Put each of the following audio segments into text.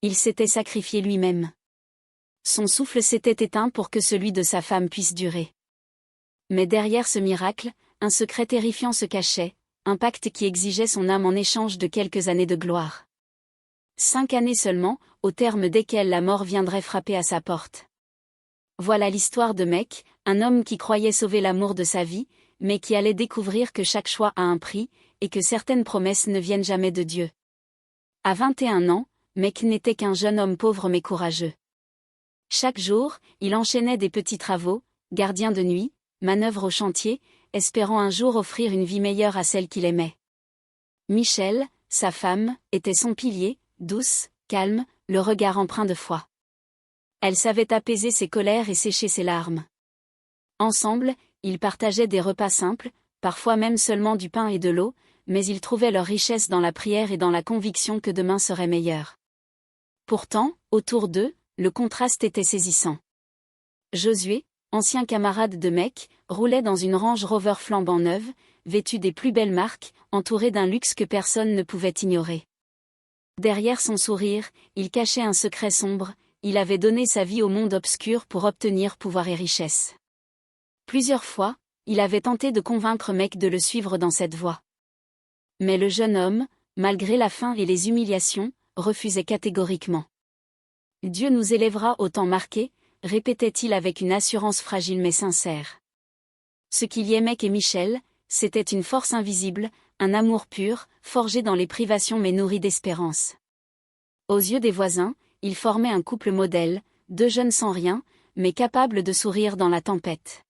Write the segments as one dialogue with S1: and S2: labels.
S1: Il s'était sacrifié lui-même. Son souffle s'était éteint pour que celui de sa femme puisse durer. Mais derrière ce miracle, un secret terrifiant se cachait, un pacte qui exigeait son âme en échange de quelques années de gloire. 5 années seulement, au terme desquelles la mort viendrait frapper à sa porte. Voilà l'histoire de Mec, un homme qui croyait sauver l'amour de sa vie, mais qui allait découvrir que chaque choix a un prix, et que certaines promesses ne viennent jamais de Dieu. À 21 ans, Mec n'était qu'un jeune homme pauvre mais courageux. Chaque jour, il enchaînait des petits travaux, gardien de nuit, manœuvre au chantier, espérant un jour offrir une vie meilleure à celle qu'il aimait. Michel, sa femme, était son pilier, douce, calme, le regard empreint de foi. Elle savait apaiser ses colères et sécher ses larmes. Ensemble, ils partageaient des repas simples, parfois même seulement du pain et de l'eau, mais ils trouvaient leur richesse dans la prière et dans la conviction que demain serait meilleur. Pourtant, autour d'eux, le contraste était saisissant. Josué, ancien camarade de Mec, roulait dans une Range Rover flambant neuve, vêtue des plus belles marques, entouré d'un luxe que personne ne pouvait ignorer. Derrière son sourire, il cachait un secret sombre, il avait donné sa vie au monde obscur pour obtenir pouvoir et richesse. Plusieurs fois, il avait tenté de convaincre Mec de le suivre dans cette voie. Mais le jeune homme, malgré la faim et les humiliations, refusait catégoriquement. « Dieu nous élèvera au temps marqué », répétait-il avec une assurance fragile mais sincère. Ce qui liait Mec et Michel, c'était une force invisible, un amour pur, forgé dans les privations mais nourri d'espérance. Aux yeux des voisins, ils formaient un couple modèle, 2 jeunes sans rien, mais capables de sourire dans la tempête.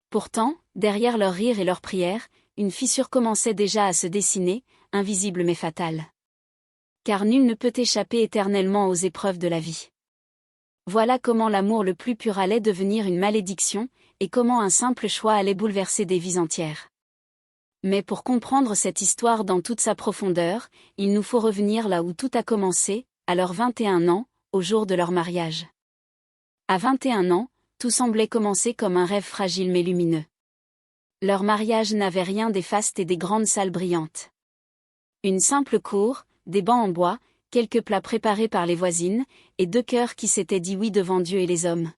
S1: Pourtant, derrière leurs rires et leurs prières, une fissure commençait déjà à se dessiner, invisible mais fatale. Car nul ne peut échapper éternellement aux épreuves de la vie. Voilà comment l'amour le plus pur allait devenir une malédiction, et comment un simple choix allait bouleverser des vies entières. Mais pour comprendre cette histoire dans toute sa profondeur, il nous faut revenir là où tout a commencé, à leurs 21 ans, au jour de leur mariage. À 21 ans, tout semblait commencer comme un rêve fragile mais lumineux. Leur mariage n'avait rien des fastes et des grandes salles brillantes. Une simple cour, des bancs en bois, quelques plats préparés par les voisines, et 2 cœurs qui s'étaient dit oui devant Dieu et les hommes.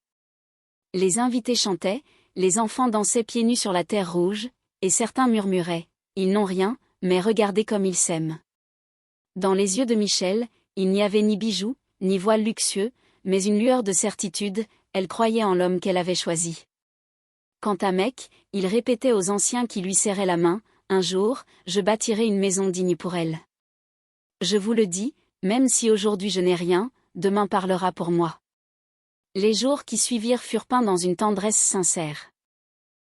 S1: Les invités chantaient, les enfants dansaient pieds nus sur la terre rouge, et certains murmuraient « Ils n'ont rien, mais regardez comme ils s'aiment ». Dans les yeux de Michel, il n'y avait ni bijoux, ni voile luxueux, mais une lueur de certitude, elle croyait en l'homme qu'elle avait choisi. Quant à Mec, il répétait aux anciens qui lui serraient la main « Un jour, je bâtirai une maison digne pour elle. Je vous le dis, même si aujourd'hui je n'ai rien, demain parlera pour moi. » Les jours qui suivirent furent peints dans une tendresse sincère.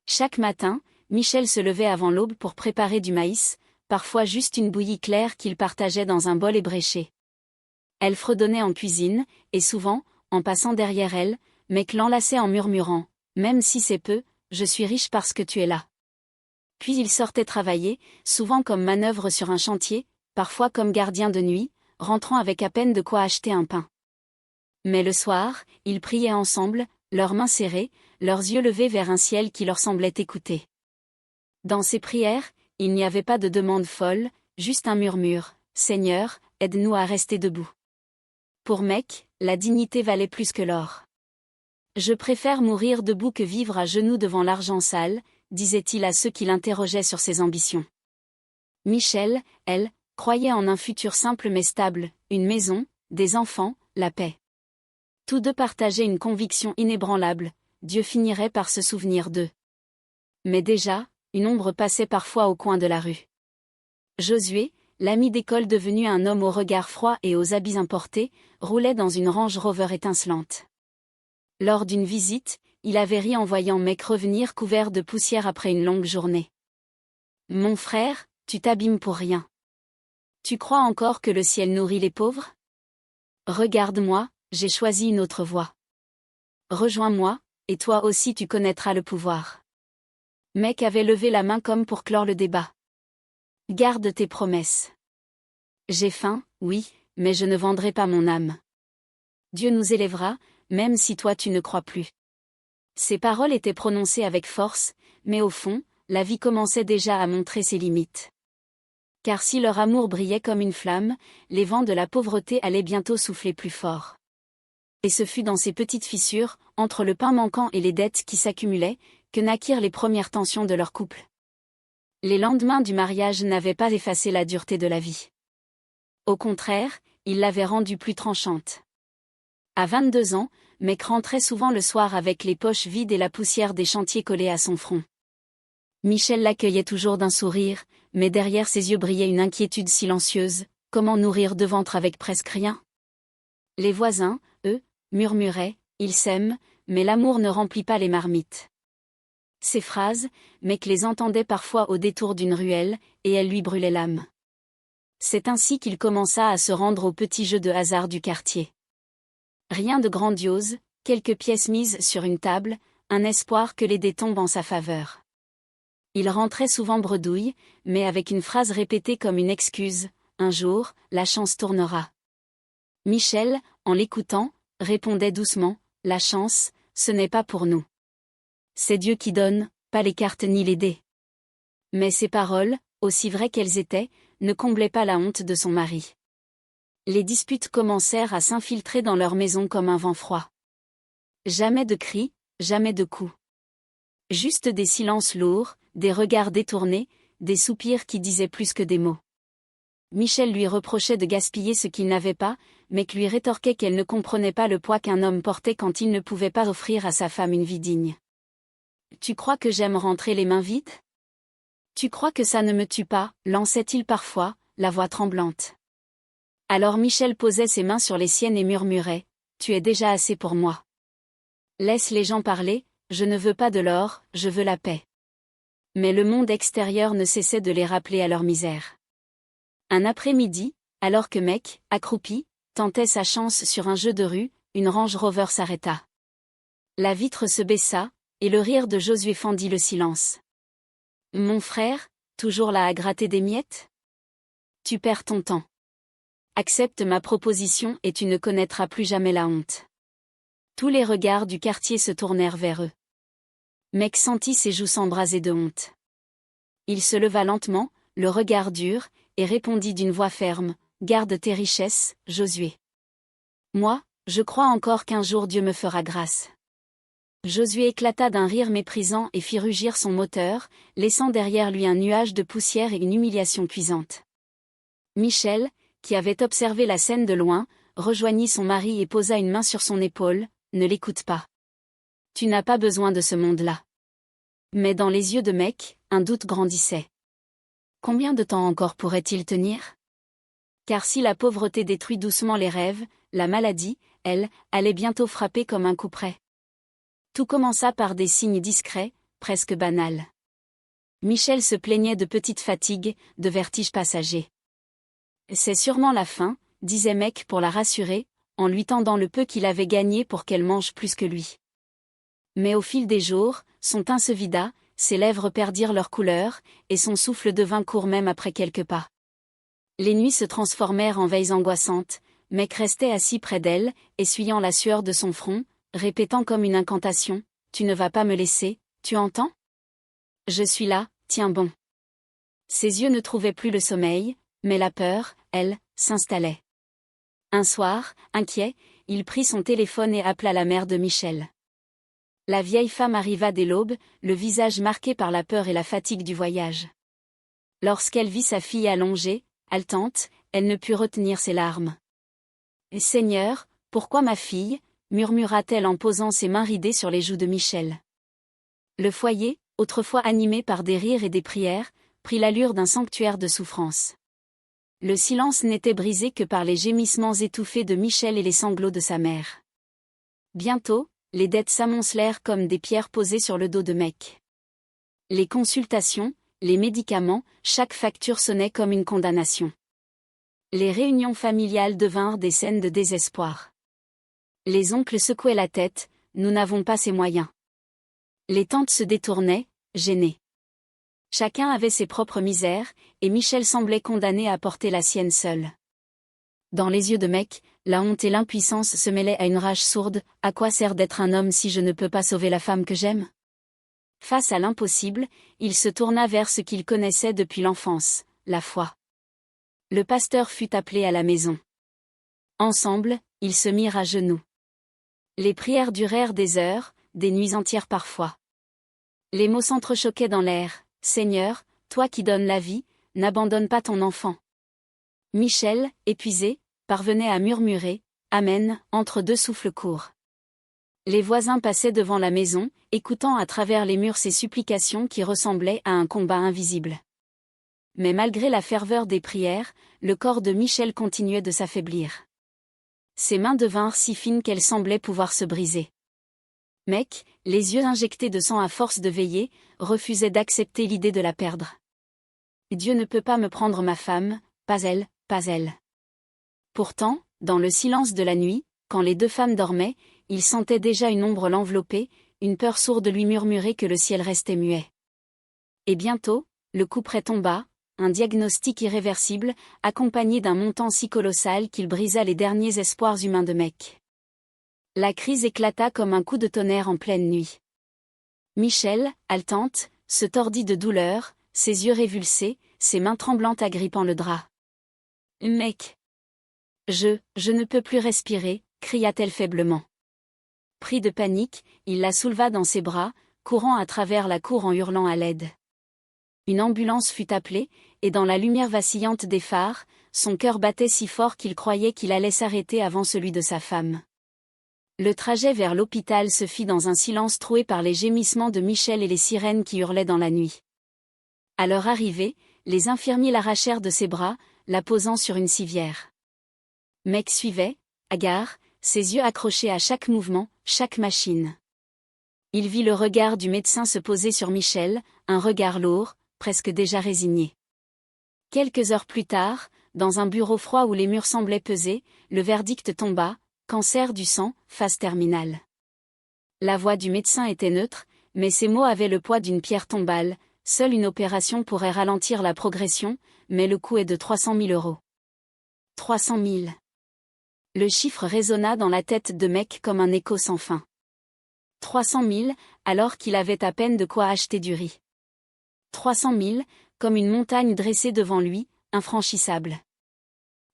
S1: Chaque matin, Michel se levait avant l'aube pour préparer du maïs, parfois juste une bouillie claire qu'il partageait dans un bol ébréché. Elle fredonnait en cuisine, et souvent, en passant derrière elle, Mec l'enlaçait en murmurant « Même si c'est peu, je suis riche parce que tu es là. » Puis il sortait travailler, souvent comme manœuvre sur un chantier, parfois comme gardien de nuit, rentrant avec à peine de quoi acheter un pain. Mais le soir, ils priaient ensemble, leurs mains serrées, leurs yeux levés vers un ciel qui leur semblait écouter. Dans ces prières, il n'y avait pas de demande folle, juste un murmure « Seigneur, aide-nous à rester debout. » Pour Mec, la dignité valait plus que l'or. « Je préfère mourir debout que vivre à genoux devant l'argent sale », disait-il à ceux qui l'interrogeaient sur ses ambitions. Michel, elle, croyait en un futur simple mais stable, une maison, des enfants, la paix. Tous deux partageaient une conviction inébranlable, Dieu finirait par se souvenir d'eux. Mais déjà, une ombre passait parfois au coin de la rue. Josué, l'ami d'école devenu un homme au regard froid et aux habits importés, roulait dans une Range Rover étincelante. Lors d'une visite, il avait ri en voyant Mec revenir couvert de poussière après une longue journée. « Mon frère, tu t'abîmes pour rien. Tu crois encore que le ciel nourrit les pauvres ? Regarde-moi, j'ai choisi une autre voie. Rejoins-moi, et toi aussi tu connaîtras le pouvoir. » Mec avait levé la main comme pour clore le débat. « Garde tes promesses. J'ai faim, oui, mais je ne vendrai pas mon âme. Dieu nous élèvera, même si toi tu ne crois plus. » Ces paroles étaient prononcées avec force, mais au fond, la vie commençait déjà à montrer ses limites. Car si leur amour brillait comme une flamme, les vents de la pauvreté allaient bientôt souffler plus fort. Et ce fut dans ces petites fissures, entre le pain manquant et les dettes qui s'accumulaient, que naquirent les premières tensions de leur couple. Les lendemains du mariage n'avaient pas effacé la dureté de la vie. Au contraire, ils l'avaient rendue plus tranchante. À 22 ans, Meg rentrait souvent le soir avec les poches vides et la poussière des chantiers collée à son front. Michel l'accueillait toujours d'un sourire, mais derrière ses yeux brillait une inquiétude silencieuse. Comment nourrir deux ventres avec presque rien? Les voisins, eux, murmuraient, ils s'aiment, mais l'amour ne remplit pas les marmites. Ces phrases, Meg les entendait parfois au détour d'une ruelle, et elles lui brûlaient l'âme. C'est ainsi qu'il commença à se rendre aux petits jeux de hasard du quartier. Rien de grandiose, quelques pièces mises sur une table, un espoir que les dés tombent en sa faveur. Il rentrait souvent bredouille, mais avec une phrase répétée comme une excuse, « Un jour, la chance tournera ». Michel, en l'écoutant, répondait doucement, « La chance, ce n'est pas pour nous. C'est Dieu qui donne, pas les cartes ni les dés. » Mais ces paroles, aussi vraies qu'elles étaient, ne comblaient pas la honte de son mari. Les disputes commencèrent à s'infiltrer dans leur maison comme un vent froid. Jamais de cris, jamais de coups. Juste des silences lourds, des regards détournés, des soupirs qui disaient plus que des mots. Michel lui reprochait de gaspiller ce qu'il n'avait pas, mais lui rétorquait qu'elle ne comprenait pas le poids qu'un homme portait quand il ne pouvait pas offrir à sa femme une vie digne. « Tu crois que j'aime rentrer les mains vides ? Tu crois que ça ne me tue pas ?» lançait-il parfois, la voix tremblante. Alors Michel posait ses mains sur les siennes et murmurait, « Tu es déjà assez pour moi. Laisse les gens parler, je ne veux pas de l'or, je veux la paix. » Mais le monde extérieur ne cessait de les rappeler à leur misère. Un après-midi, alors que Meg, accroupi, tentait sa chance sur un jeu de rue, une Range Rover s'arrêta. La vitre se baissa, et le rire de Josué fendit le silence. « Mon frère, toujours là à gratter des miettes ? Tu perds ton temps. Accepte ma proposition et tu ne connaîtras plus jamais la honte. » Tous les regards du quartier se tournèrent vers eux. Meg sentit ses joues s'embraser de honte. Il se leva lentement, le regard dur, et répondit d'une voix ferme, « Garde tes richesses, Josué. Moi, je crois encore qu'un jour Dieu me fera grâce. » Josué éclata d'un rire méprisant et fit rugir son moteur, laissant derrière lui un nuage de poussière et une humiliation cuisante. Michel, qui avait observé la scène de loin, rejoignit son mari et posa une main sur son épaule, « Ne l'écoute pas. Tu n'as pas besoin de ce monde-là. » Mais dans les yeux de Meg, un doute grandissait. Combien de temps encore pourrait-il tenir ? Car si la pauvreté détruit doucement les rêves, la maladie, elle, allait bientôt frapper comme un coup près. Tout commença par des signes discrets, presque banals. Michel se plaignait de petites fatigues, de vertiges passagers. « C'est sûrement la faim, » disait Meg pour la rassurer, en lui tendant le peu qu'il avait gagné pour qu'elle mange plus que lui. Mais au fil des jours, son teint se vida, ses lèvres perdirent leur couleur, et son souffle devint court même après quelques pas. Les nuits se transformèrent en veilles angoissantes, Meg restait assis près d'elle, essuyant la sueur de son front, répétant comme une incantation, « Tu ne vas pas me laisser, tu entends ? Je suis là, tiens bon. » Ses yeux ne trouvaient plus le sommeil, mais la peur, elle, s'installait. Un soir, inquiet, il prit son téléphone et appela la mère de Michel. La vieille femme arriva dès l'aube, le visage marqué par la peur et la fatigue du voyage. Lorsqu'elle vit sa fille allongée, haletante, elle ne put retenir ses larmes. « Seigneur, pourquoi ma fille ?» murmura-t-elle en posant ses mains ridées sur les joues de Michel. Le foyer, autrefois animé par des rires et des prières, prit l'allure d'un sanctuaire de souffrance. Le silence n'était brisé que par les gémissements étouffés de Michel et les sanglots de sa mère. Bientôt, les dettes s'amoncelèrent comme des pierres posées sur le dos de Meg. Les consultations, les médicaments, chaque facture sonnait comme une condamnation. Les réunions familiales devinrent des scènes de désespoir. Les oncles secouaient la tête, « Nous n'avons pas ces moyens. » Les tantes se détournaient, gênées. Chacun avait ses propres misères, et Michel semblait condamné à porter la sienne seule. Dans les yeux de Meg, la honte et l'impuissance se mêlaient à une rage sourde, « À quoi sert d'être un homme si je ne peux pas sauver la femme que j'aime ?» Face à l'impossible, il se tourna vers ce qu'il connaissait depuis l'enfance, la foi. Le pasteur fut appelé à la maison. Ensemble, ils se mirent à genoux. Les prières durèrent des heures, des nuits entières parfois. Les mots s'entrechoquaient dans l'air. « Seigneur, toi qui donnes la vie, n'abandonne pas ton enfant. » Michel, épuisé, parvenait à murmurer « Amen » entre deux souffles courts. Les voisins passaient devant la maison, écoutant à travers les murs ces supplications qui ressemblaient à un combat invisible. Mais malgré la ferveur des prières, le corps de Michel continuait de s'affaiblir. Ses mains devinrent si fines qu'elles semblaient pouvoir se briser. Mec, les yeux injectés de sang à force de veiller, refusait d'accepter l'idée de la perdre. Dieu ne peut pas me prendre ma femme, pas elle, pas elle. Pourtant, dans le silence de la nuit, quand les deux femmes dormaient, il sentait déjà une ombre l'envelopper, une peur sourde lui murmurer que le ciel restait muet. Et bientôt, le couperet tomba, un diagnostic irréversible, accompagné d'un montant si colossal qu'il brisa les derniers espoirs humains de Mec. La crise éclata comme un coup de tonnerre en pleine nuit. Michel, haletante, se tordit de douleur, ses yeux révulsés, ses mains tremblantes agrippant le drap. « Mec! Je ne peux plus respirer », cria-t-elle faiblement. Pris de panique, il la souleva dans ses bras, courant à travers la cour en hurlant à l'aide. Une ambulance fut appelée, et dans la lumière vacillante des phares, son cœur battait si fort qu'il croyait qu'il allait s'arrêter avant celui de sa femme. Le trajet vers l'hôpital se fit dans un silence troué par les gémissements de Michel et les sirènes qui hurlaient dans la nuit. À leur arrivée, les infirmiers l'arrachèrent de ses bras, la posant sur une civière. Mec suivait, hagard, ses yeux accrochés à chaque mouvement, chaque machine. Il vit le regard du médecin se poser sur Michel, un regard lourd, presque déjà résigné. Quelques heures plus tard, dans un bureau froid où les murs semblaient peser, le verdict tomba, cancer du sang, phase terminale. La voix du médecin était neutre, mais ses mots avaient le poids d'une pierre tombale. Seule une opération pourrait ralentir la progression, mais le coût est de 300 000 €. 300 000. Le chiffre résonna dans la tête de Mec comme un écho sans fin. 300 000, alors qu'il avait à peine de quoi acheter du riz. 300 000, comme une montagne dressée devant lui, infranchissable.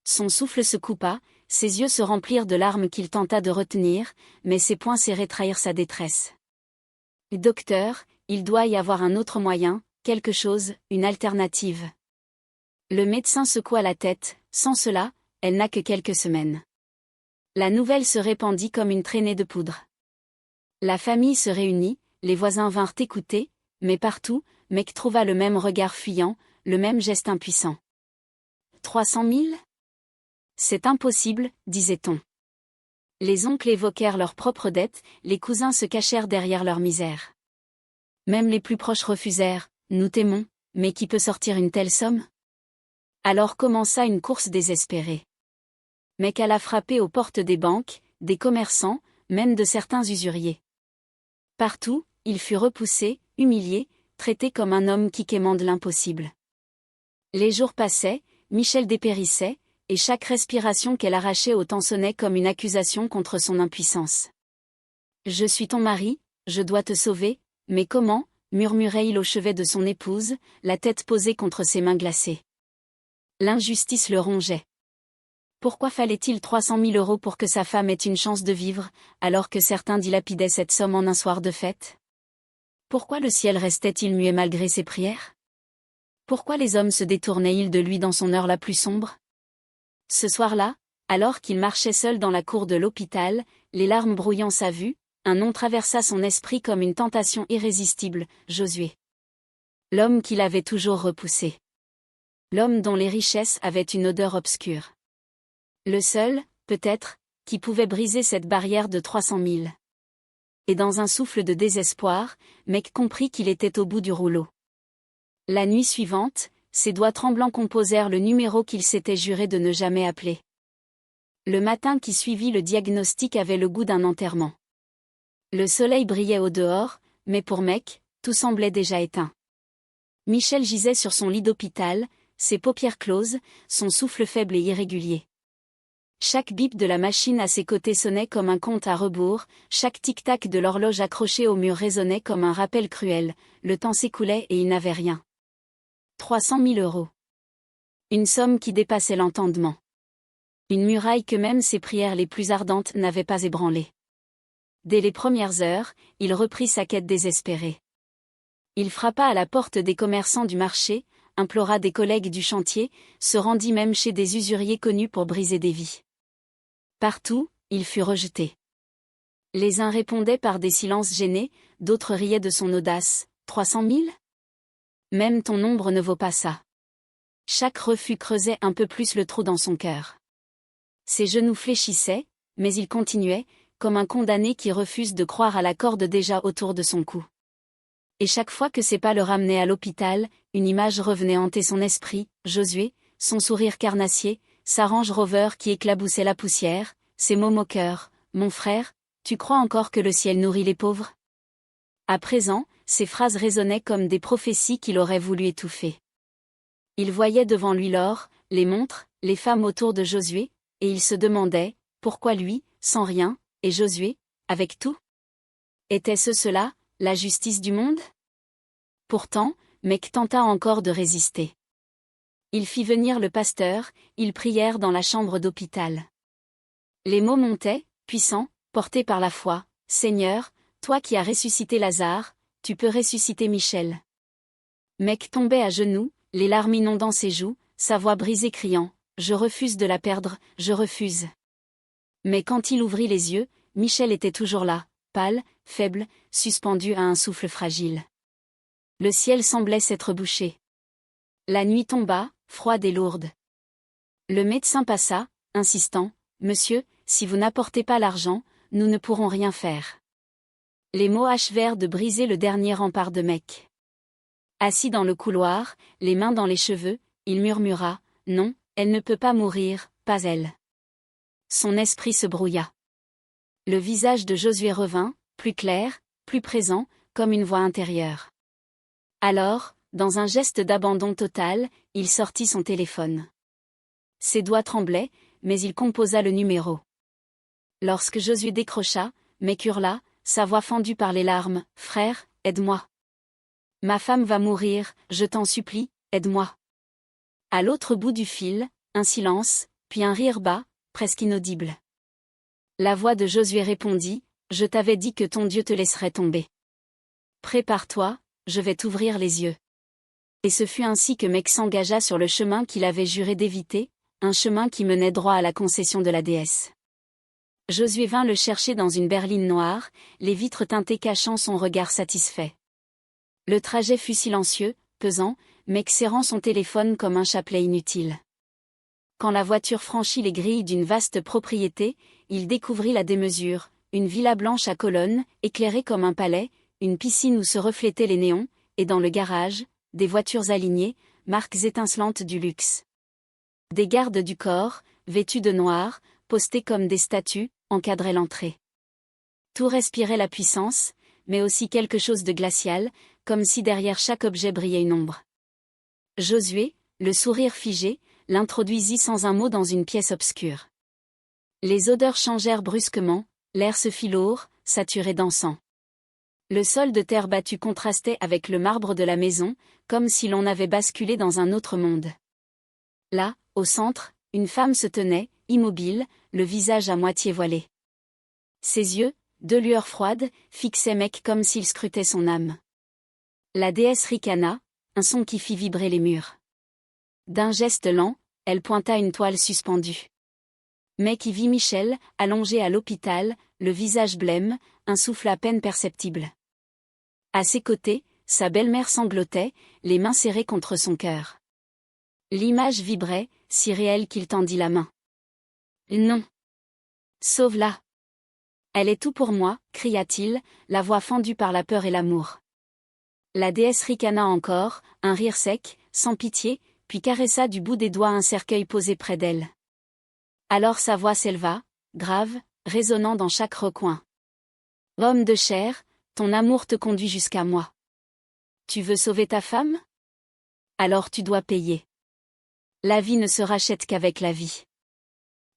S1: Son souffle se coupa, ses yeux se remplirent de larmes qu'il tenta de retenir, mais ses poings serrés trahirent sa détresse. « Docteur, il doit y avoir un autre moyen, quelque chose, une alternative. » Le médecin secoua la tête, « Sans cela, elle n'a que quelques semaines. » La nouvelle se répandit comme une traînée de poudre. La famille se réunit, les voisins vinrent écouter, mais partout, Mec trouva le même regard fuyant, le même geste impuissant. 300 000 ? C'est impossible, disait-on. Les oncles évoquèrent leurs propres dettes, les cousins se cachèrent derrière leur misère. Même les plus proches refusèrent, « Nous t'aimons, mais qui peut sortir une telle somme ?» Alors commença une course désespérée. Mec alla frapper aux portes des banques, des commerçants, même de certains usuriers. Partout, il fut repoussé, humilié, traité comme un homme qui quémande l'impossible. Les jours passaient, Michel dépérissait, et chaque respiration qu'elle arrachait au temps sonnait comme une accusation contre son impuissance. « Je suis ton mari, je dois te sauver, mais comment ?» murmurait-il au chevet de son épouse, la tête posée contre ses mains glacées. L'injustice le rongeait. Pourquoi fallait-il 300 000 € pour que sa femme ait une chance de vivre, alors que certains dilapidaient cette somme en un soir de fête? Pourquoi le ciel restait-il muet malgré ses prières? Pourquoi les hommes se détournaient-ils de lui dans son heure la plus sombre? Ce soir-là, alors qu'il marchait seul dans la cour de l'hôpital, les larmes brouillant sa vue, un nom traversa son esprit comme une tentation irrésistible, Josué. L'homme qu'il avait toujours repoussé. L'homme dont les richesses avaient une odeur obscure. Le seul, peut-être, qui pouvait briser cette barrière de 300 000. Et dans un souffle de désespoir, Mec comprit qu'il était au bout du rouleau. La nuit suivante, ses doigts tremblants composèrent le numéro qu'il s'était juré de ne jamais appeler. Le matin qui suivit le diagnostic avait le goût d'un enterrement. Le soleil brillait au dehors, mais pour Mec, tout semblait déjà éteint. Michel gisait sur son lit d'hôpital, ses paupières closes, son souffle faible et irrégulier. Chaque bip de la machine à ses côtés sonnait comme un compte à rebours, chaque tic-tac de l'horloge accrochée au mur résonnait comme un rappel cruel, le temps s'écoulait et il n'avait rien. 300 000 €. Une somme qui dépassait l'entendement. Une muraille que même ses prières les plus ardentes n'avaient pas ébranlée. Dès les premières heures, il reprit sa quête désespérée. Il frappa à la porte des commerçants du marché, implora des collègues du chantier, se rendit même chez des usuriers connus pour briser des vies. Partout, il fut rejeté. Les uns répondaient par des silences gênés, d'autres riaient de son audace. 300 000 ? Même ton ombre ne vaut pas ça. Chaque refus creusait un peu plus le trou dans son cœur. Ses genoux fléchissaient, mais il continuait, comme un condamné qui refuse de croire à la corde déjà autour de son cou. Et chaque fois que ses pas le ramenaient à l'hôpital, une image revenait hanter son esprit, Josué, son sourire carnassier, sa Range Rover qui éclaboussait la poussière, ses mots moqueurs, « Mon frère, tu crois encore que le ciel nourrit les pauvres ?» À présent, ces phrases résonnaient comme des prophéties qu'il aurait voulu étouffer. Il voyait devant lui l'or, les montres, les femmes autour de Josué, et il se demandait, pourquoi lui, sans rien, et Josué, avec tout ? Était-ce cela, la justice du monde ? Pourtant, Mec tenta encore de résister. Il fit venir le pasteur, ils prièrent dans la chambre d'hôpital. Les mots montaient, puissants, portés par la foi. « Seigneur, toi qui as ressuscité Lazare, tu peux ressusciter Michel. » Mec tombait à genoux, les larmes inondant ses joues, sa voix brisée criant « Je refuse de la perdre, je refuse. » Mais quand il ouvrit les yeux, Michel était toujours là, pâle, faible, suspendu à un souffle fragile. Le ciel semblait s'être bouché. La nuit tomba, froide et lourde. Le médecin passa, insistant « Monsieur, si vous n'apportez pas l'argent, nous ne pourrons rien faire. » Les mots achevèrent de briser le dernier rempart de Mec. Assis dans le couloir, les mains dans les cheveux, il murmura « Non, elle ne peut pas mourir, pas elle. » Son esprit se brouilla. Le visage de Josué revint, plus clair, plus présent, comme une voix intérieure. Alors, dans un geste d'abandon total, il sortit son téléphone. Ses doigts tremblaient, mais il composa le numéro. Lorsque Josué décrocha, Mec hurla, sa voix fendue par les larmes « Frère, aide-moi. Ma femme va mourir, je t'en supplie, aide-moi. » À l'autre bout du fil, un silence, puis un rire bas, presque inaudible. La voix de Josué répondit « Je t'avais dit que ton Dieu te laisserait tomber. Prépare-toi, je vais t'ouvrir les yeux. » Et ce fut ainsi que Mec s'engagea sur le chemin qu'il avait juré d'éviter, un chemin qui menait droit à la concession de la déesse. Josué vint le chercher dans une berline noire, les vitres teintées cachant son regard satisfait. Le trajet fut silencieux, pesant, Mec serrant son téléphone comme un chapelet inutile. Quand la voiture franchit les grilles d'une vaste propriété, il découvrit la démesure, une villa blanche à colonnes, éclairée comme un palais, une piscine où se reflétaient les néons, et dans le garage, des voitures alignées, marques étincelantes du luxe. Des gardes du corps, vêtus de noir, postés comme des statues, encadraient l'entrée. Tout respirait la puissance, mais aussi quelque chose de glacial, comme si derrière chaque objet brillait une ombre. Josué, le sourire figé, l'introduisit sans un mot dans une pièce obscure. Les odeurs changèrent brusquement, l'air se fit lourd, saturé d'encens. Le sol de terre battue contrastait avec le marbre de la maison, comme si l'on avait basculé dans un autre monde. Là, au centre, une femme se tenait, immobile, le visage à moitié voilé. Ses yeux, deux lueurs froides, fixaient Mec comme s'il scrutait son âme. La déesse ricana, un son qui fit vibrer les murs. D'un geste lent, elle pointa une toile suspendue. Mec y vit Michel, allongé à l'hôpital, le visage blême, un souffle à peine perceptible. À ses côtés, sa belle-mère sanglotait, les mains serrées contre son cœur. L'image vibrait, si réelle qu'il tendit la main. « Non. Sauve-la. Elle est tout pour moi, » cria-t-il, la voix fendue par la peur et l'amour. La déesse ricana encore, un rire sec, sans pitié, puis caressa du bout des doigts un cercueil posé près d'elle. Alors sa voix s'éleva, grave, résonnant dans chaque recoin. « Homme de chair, ton amour te conduit jusqu'à moi. Tu veux sauver ta femme ? Alors tu dois payer. La vie ne se rachète qu'avec la vie.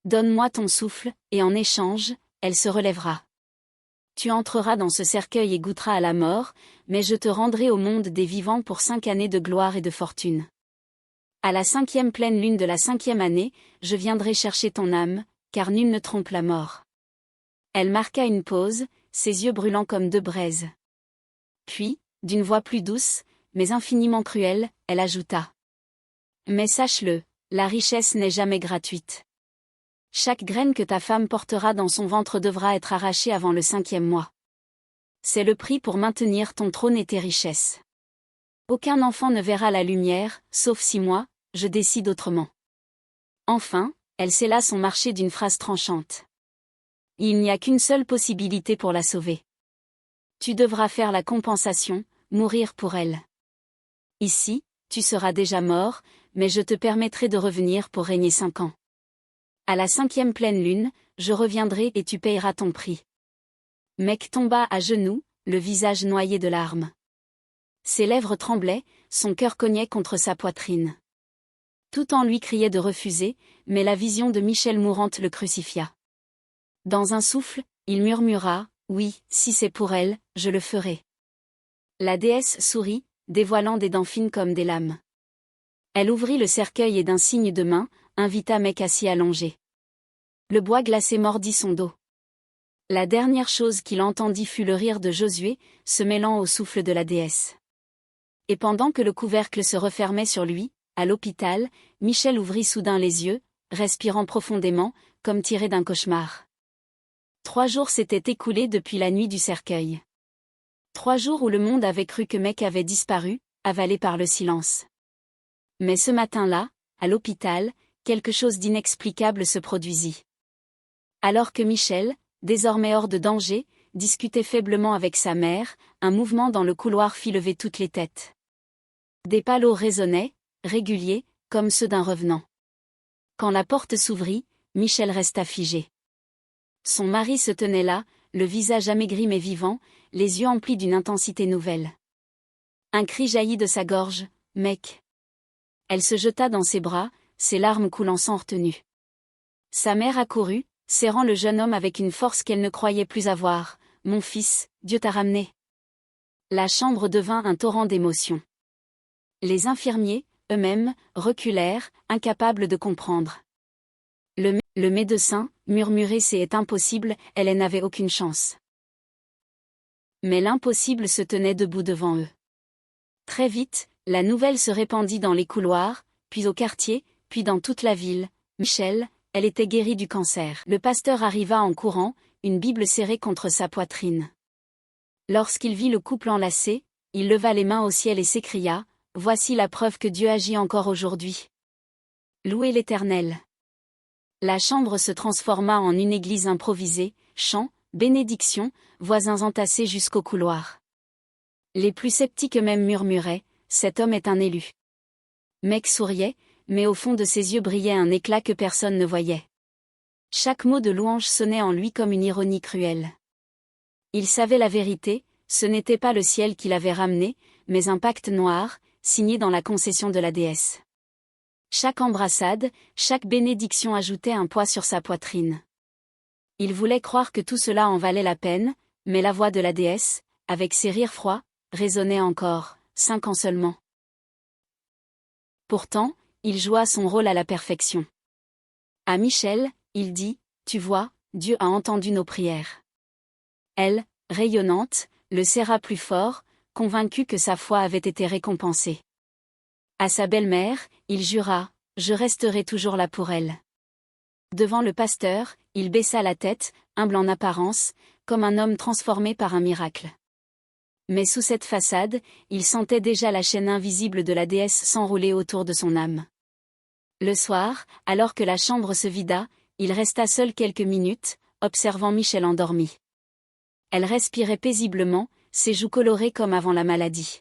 S1: Donne-moi ton souffle, et en échange, elle se relèvera. Tu entreras dans ce cercueil et goûteras à la mort, mais je te rendrai au monde des vivants pour 5 années de gloire et de fortune. À la 5e pleine lune de la 5e année, je viendrai chercher ton âme, car nul ne trompe la mort. Elle marqua une pause, ses yeux brûlants comme deux braises. Puis, d'une voix plus douce, mais infiniment cruelle, elle ajouta. Mais sache-le, la richesse n'est jamais gratuite. Chaque graine que ta femme portera dans son ventre devra être arrachée avant le 5e mois. C'est le prix pour maintenir ton trône et tes richesses. Aucun enfant ne verra la lumière, sauf si moi, je décide autrement. Enfin, elle scella son marché d'une phrase tranchante. Il n'y a qu'une seule possibilité pour la sauver. Tu devras faire la compensation, mourir pour elle. Ici, tu seras déjà mort, mais je te permettrai de revenir pour régner 5 ans. À la 5e pleine lune, je reviendrai et tu payeras ton prix. Mec tomba à genoux, le visage noyé de larmes. Ses lèvres tremblaient, son cœur cognait contre sa poitrine. Tout en lui criait de refuser, mais la vision de Michel mourante le crucifia. Dans un souffle, il murmura, « Oui, si c'est pour elle, je le ferai. » La déesse sourit, dévoilant des dents fines comme des lames. Elle ouvrit le cercueil et d'un signe de main, invita Mec à s'y allonger. Le bois glacé mordit son dos. La dernière chose qu'il entendit fut le rire de Josué, se mêlant au souffle de la déesse. Et pendant que le couvercle se refermait sur lui, à l'hôpital, Michel ouvrit soudain les yeux, respirant profondément, comme tiré d'un cauchemar. 3 jours s'étaient écoulés depuis la nuit du cercueil. 3 jours où le monde avait cru que Mec avait disparu, avalé par le silence. Mais ce matin-là, à l'hôpital, quelque chose d'inexplicable se produisit. Alors que Michel, désormais hors de danger, discutait faiblement avec sa mère, un mouvement dans le couloir fit lever toutes les têtes. Des palos résonnaient, réguliers, comme ceux d'un revenant. Quand la porte s'ouvrit, Michel resta figé. Son mari se tenait là, le visage amaigri mais vivant, les yeux emplis d'une intensité nouvelle. Un cri jaillit de sa gorge, « Mec !» Elle se jeta dans ses bras, ses larmes coulant sans retenue. Sa mère accourut, serrant le jeune homme avec une force qu'elle ne croyait plus avoir. « Mon fils, Dieu t'a ramené. » La chambre devint un torrent d'émotions. Les infirmiers, eux-mêmes, reculèrent, incapables de comprendre. Le médecin, murmurait « C'est impossible, elle n'avait aucune chance. » Mais l'impossible se tenait debout devant eux. Très vite, la nouvelle se répandit dans les couloirs, puis au quartier, puis dans toute la ville. Michel, elle était guérie du cancer. Le pasteur arriva en courant, une Bible serrée contre sa poitrine. Lorsqu'il vit le couple enlacé, il leva les mains au ciel et s'écria, « Voici la preuve que Dieu agit encore aujourd'hui. Louez l'Éternel. » La chambre se transforma en une église improvisée, chants, bénédictions, voisins entassés jusqu'au couloir. Les plus sceptiques eux-mêmes murmuraient, « Cet homme est un élu. » Mec souriait, mais au fond de ses yeux brillait un éclat que personne ne voyait. Chaque mot de louange sonnait en lui comme une ironie cruelle. Il savait la vérité, ce n'était pas le ciel qui l'avait ramené, mais un pacte noir, signé dans la concession de la déesse. Chaque embrassade, chaque bénédiction ajoutait un poids sur sa poitrine. Il voulait croire que tout cela en valait la peine, mais la voix de la déesse, avec ses rires froids, résonnait encore, 5 ans seulement. Pourtant, il joua son rôle à la perfection. À Michel, il dit, « Tu vois, Dieu a entendu nos prières. » Elle, rayonnante, le serra plus fort, convaincue que sa foi avait été récompensée. À sa belle-mère, il jura, « Je resterai toujours là pour elle. » Devant le pasteur, il baissa la tête, humble en apparence, comme un homme transformé par un miracle. Mais sous cette façade, il sentait déjà la chaîne invisible de la déesse s'enrouler autour de son âme. Le soir, alors que la chambre se vida, il resta seul quelques minutes, observant Michel endormie. Elle respirait paisiblement, ses joues colorées comme avant la maladie.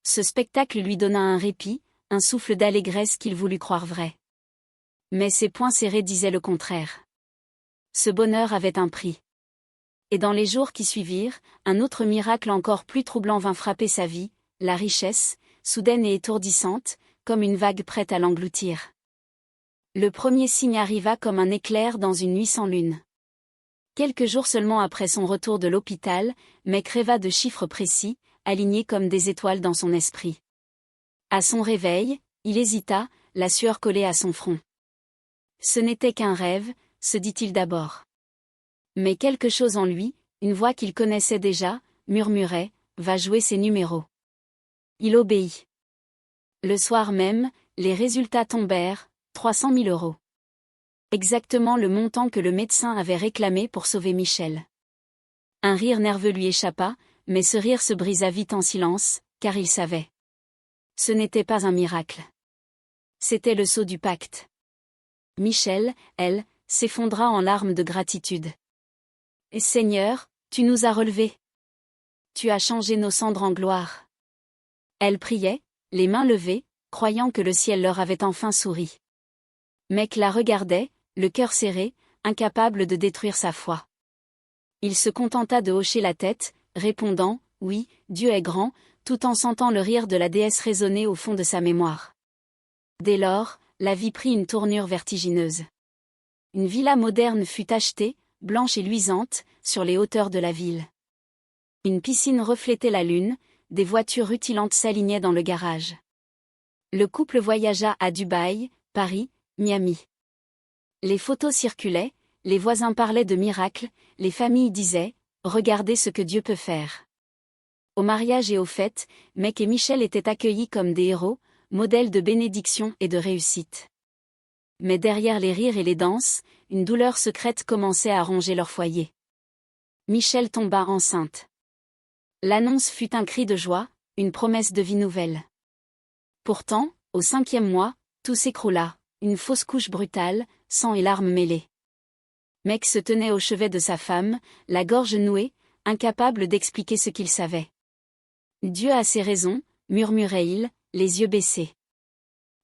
S1: Ce spectacle lui donna un répit, un souffle d'allégresse qu'il voulut croire vrai. Mais ses poings serrés disaient le contraire. Ce bonheur avait un prix. Et dans les jours qui suivirent, un autre miracle encore plus troublant vint frapper sa vie, la richesse, soudaine et étourdissante, comme une vague prête à l'engloutir. Le premier signe arriva comme un éclair dans une nuit sans lune. Quelques jours seulement après son retour de l'hôpital, Mec rêva de chiffres précis, alignés comme des étoiles dans son esprit. À son réveil, Il hésita, la sueur collée à son front. Ce n'était qu'un rêve, se dit-il d'abord. Mais quelque chose en lui, une voix qu'il connaissait déjà, murmurait, va jouer ses numéros. Il obéit. Le soir même, les résultats tombèrent, 300 000 euros. Exactement le montant que le médecin avait réclamé pour sauver Michel. Un rire nerveux lui échappa, mais ce rire se brisa vite en silence, car il savait. Ce n'était pas un miracle. C'était le sceau du pacte. Michel, elle, s'effondra en larmes de gratitude. « Seigneur, tu nous as relevés. Tu as changé nos cendres en gloire. » Elle priait, les mains levées, croyant que le ciel leur avait enfin souri. Mec la regardait, le cœur serré, incapable de détruire sa foi. Il se contenta de hocher la tête, répondant « Oui, Dieu est grand », tout en sentant le rire de la déesse résonner au fond de sa mémoire. Dès lors, la vie prit une tournure vertigineuse. Une villa moderne fut achetée, blanche et luisante, sur les hauteurs de la ville. Une piscine reflétait la lune, des voitures rutilantes s'alignaient dans le garage. Le couple voyagea à Dubaï, Paris, Miami. Les photos circulaient, les voisins parlaient de miracles, les familles disaient « Regardez ce que Dieu peut faire ». Au mariage et aux fêtes, Mec et Michel étaient accueillis comme des héros, modèles de bénédiction et de réussite. Mais derrière les rires et les danses, une douleur secrète commençait à ronger leur foyer. Michel tomba enceinte. L'annonce fut un cri de joie, une promesse de vie nouvelle. Pourtant, au 5e mois, tout s'écroula, une fausse couche brutale, sang et larmes mêlés. Mec se tenait au chevet de sa femme, la gorge nouée, incapable d'expliquer ce qu'il savait. Dieu a ses raisons, murmurait-il, les yeux baissés.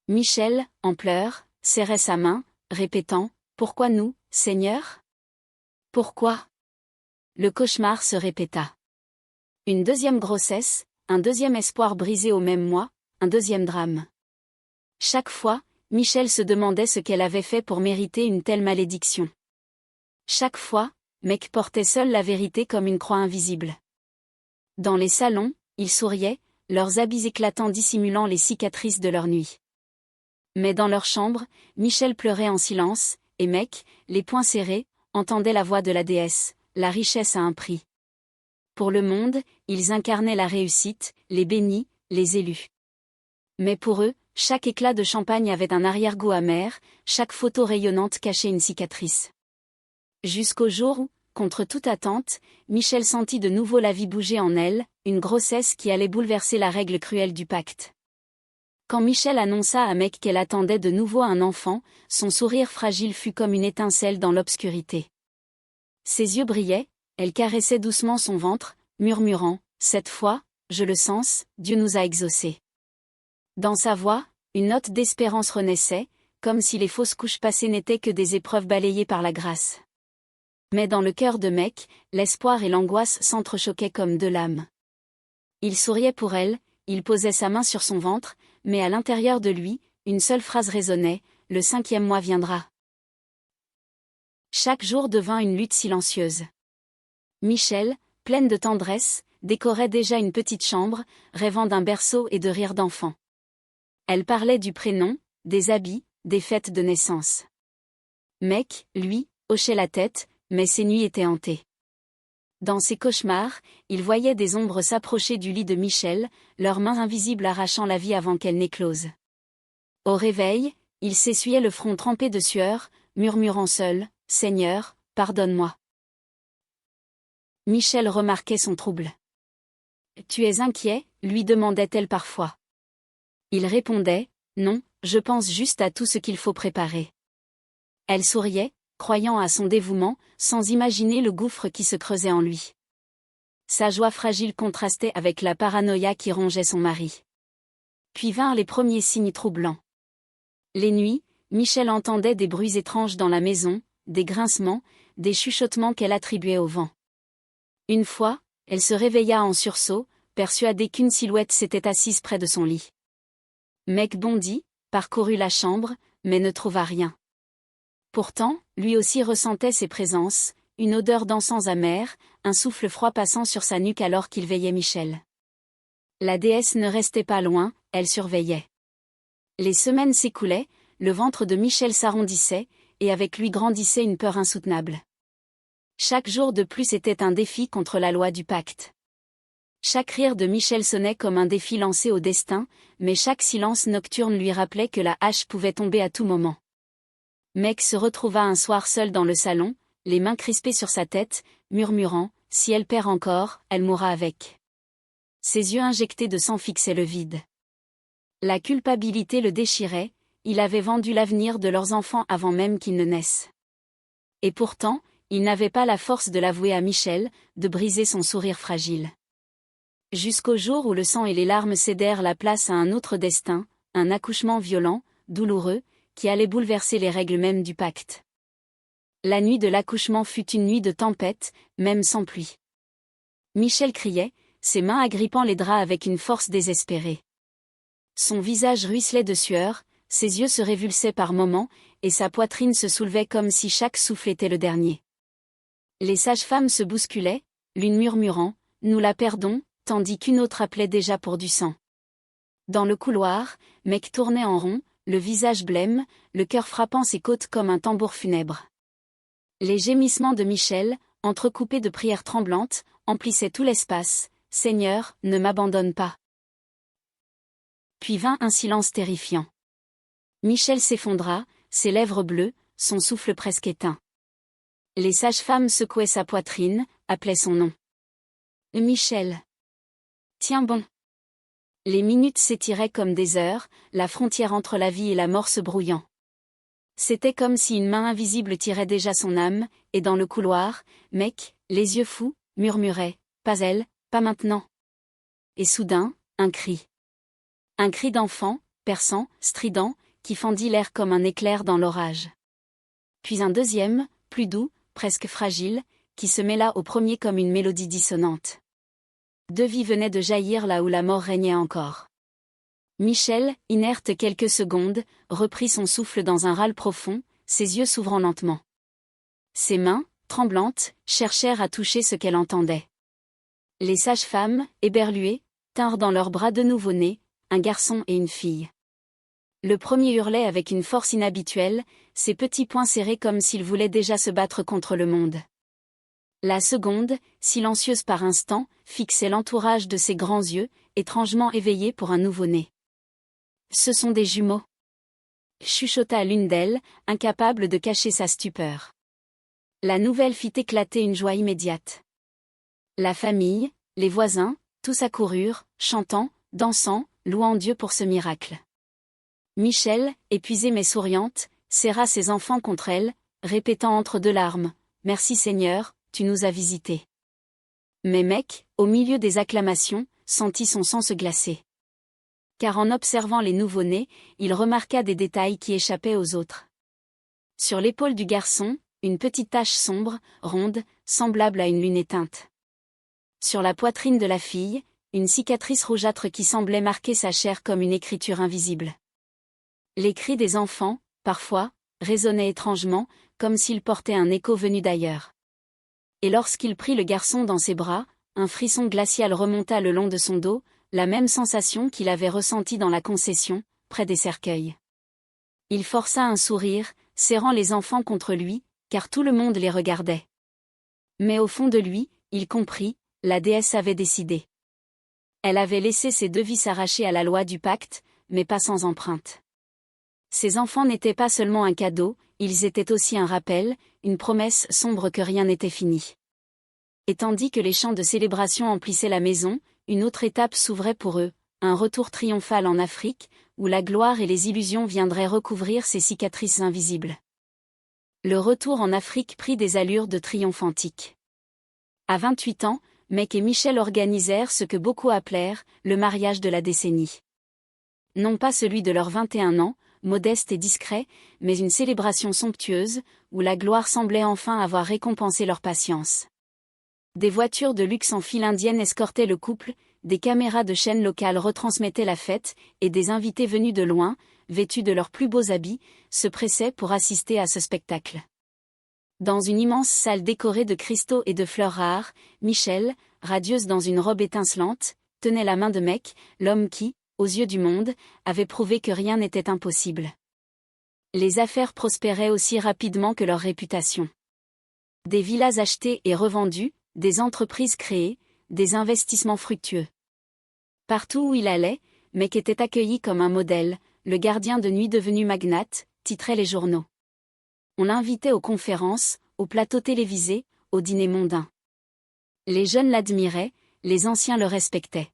S1: Michel, en pleurs, serrait sa main, répétant « Pourquoi nous, Seigneur ? Pourquoi ?» Le cauchemar se répéta. Une deuxième grossesse, un deuxième espoir brisé au même mois, un deuxième drame. Chaque fois, Michel se demandait ce qu'elle avait fait pour mériter une telle malédiction. Chaque fois, Mec portait seul la vérité comme une croix invisible. Dans les salons, ils souriaient, leurs habits éclatants dissimulant les cicatrices de leur nuit. Mais dans leur chambre, Michel pleurait en silence, et Mec, les poings serrés, entendait la voix de la déesse, la richesse a un prix. Pour le monde, ils incarnaient la réussite, les bénis, les élus. Mais pour eux, chaque éclat de champagne avait un arrière-goût amer, chaque photo rayonnante cachait une cicatrice. Jusqu'au jour où, contre toute attente, Michel sentit de nouveau la vie bouger en elle, une grossesse qui allait bouleverser la règle cruelle du pacte. Quand Michel annonça à Mec qu'elle attendait de nouveau un enfant, son sourire fragile fut comme une étincelle dans l'obscurité. Ses yeux brillaient, elle caressait doucement son ventre, murmurant « Cette fois, je le sens, Dieu nous a exaucés ». Dans sa voix, une note d'espérance renaissait, comme si les fausses couches passées n'étaient que des épreuves balayées par la grâce. Mais dans le cœur de Mec, l'espoir et l'angoisse s'entrechoquaient comme deux lames. Il souriait pour elle, il posait sa main sur son ventre, mais à l'intérieur de lui, une seule phrase résonnait, « Le 5e mois viendra ». Chaque jour devint une lutte silencieuse. Michel, pleine de tendresse, décorait déjà une petite chambre, rêvant d'un berceau et de rires d'enfant. Elle parlait du prénom, des habits, des fêtes de naissance. Mec, lui, hochait la tête, mais ses nuits étaient hantées. Dans ses cauchemars, il voyait des ombres s'approcher du lit de Michel, leurs mains invisibles arrachant la vie avant qu'elle n'éclose. Au réveil, il s'essuyait le front trempé de sueur, murmurant seul « Seigneur, pardonne-moi ». Michel remarquait son trouble. « Tu es inquiet ?» lui demandait-elle parfois. Il répondait « Non, je pense juste à tout ce qu'il faut préparer ». Elle souriait, croyant à son dévouement, sans imaginer le gouffre qui se creusait en lui. Sa joie fragile contrastait avec la paranoïa qui rongeait son mari. Puis vinrent les premiers signes troublants. Les nuits, Michel entendait des bruits étranges dans la maison, des grincements, des chuchotements qu'elle attribuait au vent. Une fois, elle se réveilla en sursaut, persuadée qu'une silhouette s'était assise près de son lit. Mec bondit, parcourut la chambre, mais ne trouva rien. Pourtant, lui aussi ressentait ses présences, une odeur d'encens amer, un souffle froid passant sur sa nuque alors qu'il veillait Michel. La déesse ne restait pas loin, elle surveillait. Les semaines s'écoulaient, le ventre de Michel s'arrondissait, et avec lui grandissait une peur insoutenable. Chaque jour de plus était un défi contre la loi du pacte. Chaque rire de Michel sonnait comme un défi lancé au destin, mais chaque silence nocturne lui rappelait que la hache pouvait tomber à tout moment. Meg se retrouva un soir seul dans le salon, les mains crispées sur sa tête, murmurant « Si elle perd encore, elle mourra avec ». Ses yeux injectés de sang fixaient le vide. La culpabilité le déchirait, il avait vendu l'avenir de leurs enfants avant même qu'ils ne naissent. Et pourtant, il n'avait pas la force de l'avouer à Michel, de briser son sourire fragile. Jusqu'au jour où le sang et les larmes cédèrent la place à un autre destin, un accouchement violent, douloureux, qui allait bouleverser les règles mêmes du pacte. La nuit de l'accouchement fut une nuit de tempête, même sans pluie. Michel criait, ses mains agrippant les draps avec une force désespérée. Son visage ruisselait de sueur, ses yeux se révulsaient par moments, et sa poitrine se soulevait comme si chaque souffle était le dernier. Les sages-femmes se bousculaient, l'une murmurant « Nous la perdons », tandis qu'une autre appelait déjà pour du sang. Dans le couloir, Meg tournait en rond, le visage blême, le cœur frappant ses côtes comme un tambour funèbre. Les gémissements de Michel, entrecoupés de prières tremblantes, emplissaient tout l'espace. « Seigneur, ne m'abandonne pas ». Puis vint un silence terrifiant. Michel s'effondra, ses lèvres bleues, son souffle presque éteint. Les sages-femmes secouaient sa poitrine, appelaient son nom. « Michel. Tiens bon. » Les minutes s'étiraient comme des heures, la frontière entre la vie et la mort se brouillant. C'était comme si une main invisible tirait déjà son âme, et dans le couloir, Meg, les yeux fous, murmurait « Pas elle, pas maintenant ». Et soudain, un cri. Un cri d'enfant, perçant, strident, qui fendit l'air comme un éclair dans l'orage. Puis un deuxième, plus doux, presque fragile, qui se mêla au premier comme une mélodie dissonante. Deux vies venaient de jaillir là où la mort régnait encore. Michel, inerte quelques secondes, reprit son souffle dans un râle profond, ses yeux s'ouvrant lentement. Ses mains, tremblantes, cherchèrent à toucher ce qu'elle entendait. Les sages-femmes, éberluées, tinrent dans leurs bras deux nouveau-nés, un garçon et une fille. Le premier hurlait avec une force inhabituelle, ses petits poings serrés comme s'il voulait déjà se battre contre le monde. La seconde, silencieuse par instants, fixait l'entourage de ses grands yeux, étrangement éveillés pour un nouveau-né. « Ce sont des jumeaux », chuchota l'une d'elles, incapable de cacher sa stupeur. La nouvelle fit éclater une joie immédiate. La famille, les voisins, tous accoururent, chantant, dansant, louant Dieu pour ce miracle. Michel, épuisée mais souriante, serra ses enfants contre elle, répétant entre deux larmes « Merci Seigneur, tu nous as visités ». Mais Meg, au milieu des acclamations, sentit son sang se glacer. Car en observant les nouveau-nés, il remarqua des détails qui échappaient aux autres. Sur l'épaule du garçon, une petite tache sombre, ronde, semblable à une lune éteinte. Sur la poitrine de la fille, une cicatrice rougeâtre qui semblait marquer sa chair comme une écriture invisible. Les cris des enfants, parfois, résonnaient étrangement, comme s'ils portaient un écho venu d'ailleurs. Et lorsqu'il prit le garçon dans ses bras, un frisson glacial remonta le long de son dos, la même sensation qu'il avait ressentie dans la concession, près des cercueils. Il força un sourire, serrant les enfants contre lui, car tout le monde les regardait. Mais au fond de lui, il comprit, la déesse avait décidé. Elle avait laissé ses deux vies s'arracher à la loi du pacte, mais pas sans empreinte. Ces enfants n'étaient pas seulement un cadeau, ils étaient aussi un rappel, une promesse sombre que rien n'était fini. Et tandis que les chants de célébration emplissaient la maison, une autre étape s'ouvrait pour eux, un retour triomphal en Afrique, où la gloire et les illusions viendraient recouvrir ces cicatrices invisibles. Le retour en Afrique prit des allures de triomphe antique. À 28 ans, Meg et Michel organisèrent ce que beaucoup appelèrent le mariage de la décennie. Non pas celui de leurs 21 ans, modeste et discret, mais une célébration somptueuse, où la gloire semblait enfin avoir récompensé leur patience. Des voitures de luxe en file indienne escortaient le couple, des caméras de chaînes locales retransmettaient la fête, et des invités venus de loin, vêtus de leurs plus beaux habits, se pressaient pour assister à ce spectacle. Dans une immense salle décorée de cristaux et de fleurs rares, Michel, radieuse dans une robe étincelante, tenait la main de Meg, l'homme qui, aux yeux du monde, avaient prouvé que rien n'était impossible. Les affaires prospéraient aussi rapidement que leur réputation. Des villas achetées et revendues, des entreprises créées, des investissements fructueux. Partout où il allait, Mec était accueilli comme un modèle, le gardien de nuit devenu magnate, titraient les journaux. On l'invitait aux conférences, aux plateaux télévisés, aux dîners mondains. Les jeunes l'admiraient, les anciens le respectaient.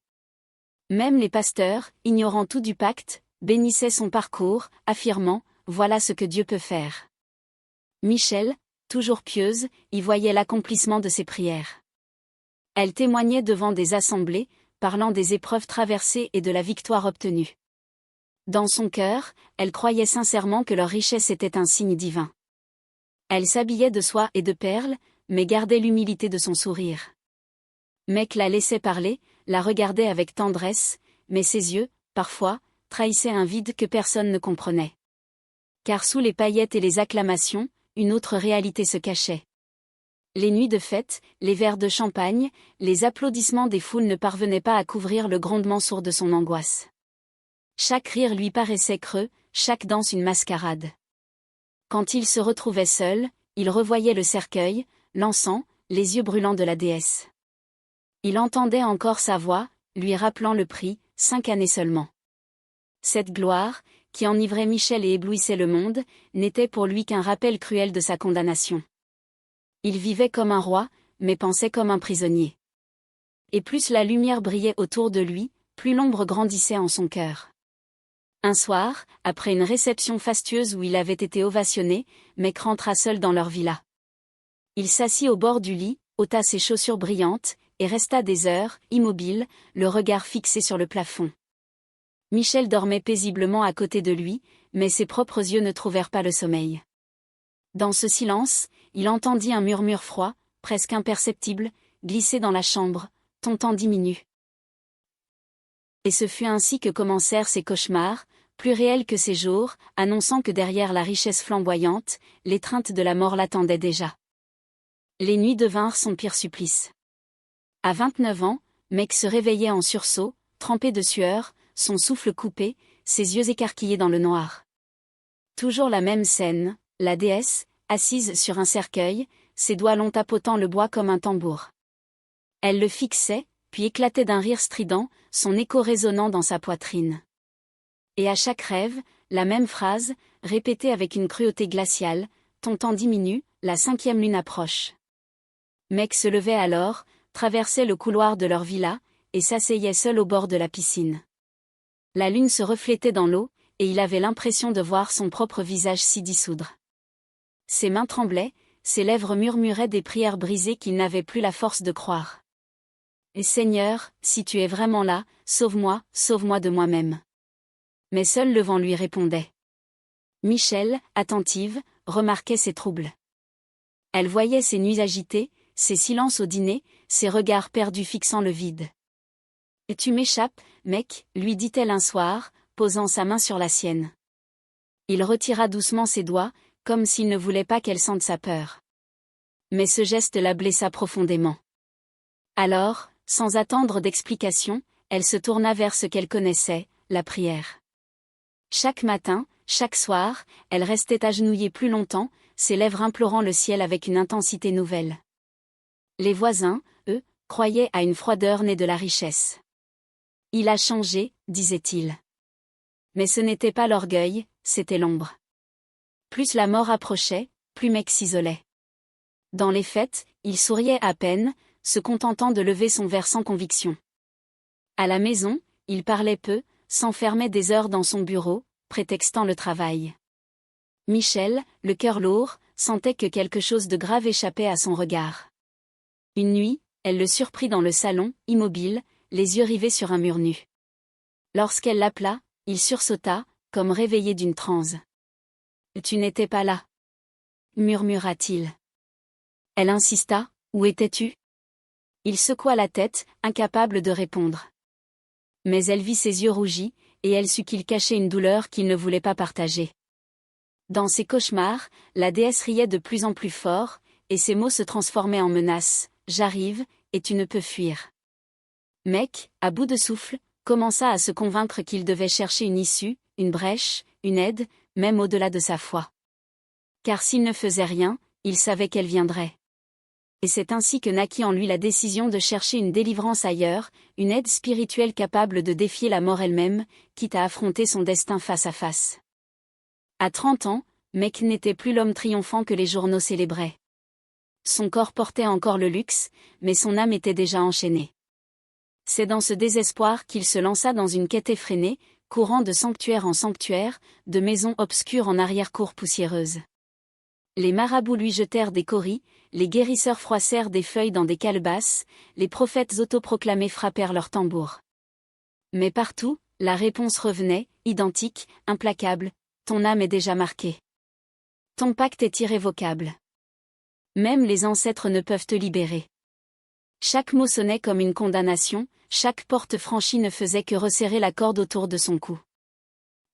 S1: Même les pasteurs, ignorant tout du pacte, bénissaient son parcours, affirmant « Voilà ce que Dieu peut faire ». Michel, toujours pieuse, y voyait l'accomplissement de ses prières. Elle témoignait devant des assemblées, parlant des épreuves traversées et de la victoire obtenue. Dans son cœur, elle croyait sincèrement que leur richesse était un signe divin. Elle s'habillait de soie et de perles, mais gardait l'humilité de son sourire. Mec la laissait parler, la regardait avec tendresse, mais ses yeux, parfois, trahissaient un vide que personne ne comprenait. Car sous les paillettes et les acclamations, une autre réalité se cachait. Les nuits de fête, les verres de champagne, les applaudissements des foules ne parvenaient pas à couvrir le grondement sourd de son angoisse. Chaque rire lui paraissait creux, chaque danse une mascarade. Quand il se retrouvait seul, il revoyait le cercueil, l'encens, les yeux brûlants de la déesse. Il entendait encore sa voix, lui rappelant le prix, 5 années seulement. Cette gloire, qui enivrait Michel et éblouissait le monde, n'était pour lui qu'un rappel cruel de sa condamnation. Il vivait comme un roi, mais pensait comme un prisonnier. Et plus la lumière brillait autour de lui, plus l'ombre grandissait en son cœur. Un soir, après une réception fastueuse où il avait été ovationné, Mec rentra seul dans leur villa. Il s'assit au bord du lit, ôta ses chaussures brillantes, et resta des heures, immobile, le regard fixé sur le plafond. Michel dormait paisiblement à côté de lui, mais ses propres yeux ne trouvèrent pas le sommeil. Dans ce silence, il entendit un murmure froid, presque imperceptible, glisser dans la chambre, ton temps diminue. Et ce fut ainsi que commencèrent ses cauchemars, plus réels que ses jours, annonçant que derrière la richesse flamboyante, l'étreinte de la mort l'attendait déjà. Les nuits devinrent son pire supplice. À 29 ans, Mec se réveillait en sursaut, trempé de sueur, son souffle coupé, ses yeux écarquillés dans le noir. Toujours la même scène, la déesse, assise sur un cercueil, ses doigts longs tapotant le bois comme un tambour. Elle le fixait, puis éclatait d'un rire strident, son écho résonnant dans sa poitrine. Et à chaque rêve, la même phrase, répétée avec une cruauté glaciale, ton temps diminue, la 5e lune approche. Mec se levait alors, traversait le couloir de leur villa, et s'asseyait seul au bord de la piscine. La lune se reflétait dans l'eau, et il avait l'impression de voir son propre visage s'y dissoudre. Ses mains tremblaient, ses lèvres murmuraient des prières brisées qu'il n'avait plus la force de croire. Et Seigneur, si tu es vraiment là, sauve-moi, sauve-moi de moi-même. Mais seul le vent lui répondait. Michel, attentive, remarquait ses troubles. Elle voyait ses nuits agitées, ses silences au dîner, ses regards perdus fixant le vide. « Et tu m'échappes, Mec, lui dit-elle un soir, posant sa main sur la sienne. Il retira doucement ses doigts, comme s'il ne voulait pas qu'elle sente sa peur. Mais ce geste la blessa profondément. Alors, sans attendre d'explication, elle se tourna vers ce qu'elle connaissait, la prière. Chaque matin, chaque soir, elle restait agenouillée plus longtemps, ses lèvres implorant le ciel avec une intensité nouvelle. Les voisins, eux, croyaient à une froideur née de la richesse. Il a changé, disait-il. Mais ce n'était pas l'orgueil, c'était l'ombre. Plus la mort approchait, plus Mec s'isolait. Dans les fêtes, il souriait à peine, se contentant de lever son verre sans conviction. À la maison, il parlait peu, s'enfermait des heures dans son bureau, prétextant le travail. Michel, le cœur lourd, sentait que quelque chose de grave échappait à son regard. Une nuit, elle le surprit dans le salon, immobile, les yeux rivés sur un mur nu. Lorsqu'elle l'appela, il sursauta, comme réveillé d'une transe. « Tu n'étais pas là » murmura-t-il. Elle insista, « Où étais-tu » Il secoua la tête, incapable de répondre. Mais elle vit ses yeux rougis, et elle sut qu'il cachait une douleur qu'il ne voulait pas partager. Dans ses cauchemars, la déesse riait de plus en plus fort, et ses mots se transformaient en menaces. « J'arrive, et tu ne peux fuir. » Mec, à bout de souffle, commença à se convaincre qu'il devait chercher une issue, une brèche, une aide, même au-delà de sa foi. Car s'il ne faisait rien, il savait qu'elle viendrait. Et c'est ainsi que naquit en lui la décision de chercher une délivrance ailleurs, une aide spirituelle capable de défier la mort elle-même, quitte à affronter son destin face à face. À 30 ans, Mec n'était plus l'homme triomphant que les journaux célébraient. Son corps portait encore le luxe, mais son âme était déjà enchaînée. C'est dans ce désespoir qu'il se lança dans une quête effrénée, courant de sanctuaire en sanctuaire, de maison obscure en arrière-cour poussiéreuse. Les marabouts lui jetèrent des cauris, les guérisseurs froissèrent des feuilles dans des calebasses, les prophètes autoproclamés frappèrent leurs tambours. Mais partout, la réponse revenait, identique, implacable, ton âme est déjà marquée. Ton pacte est irrévocable. Même les ancêtres ne peuvent te libérer. Chaque mot sonnait comme une condamnation, chaque porte franchie ne faisait que resserrer la corde autour de son cou.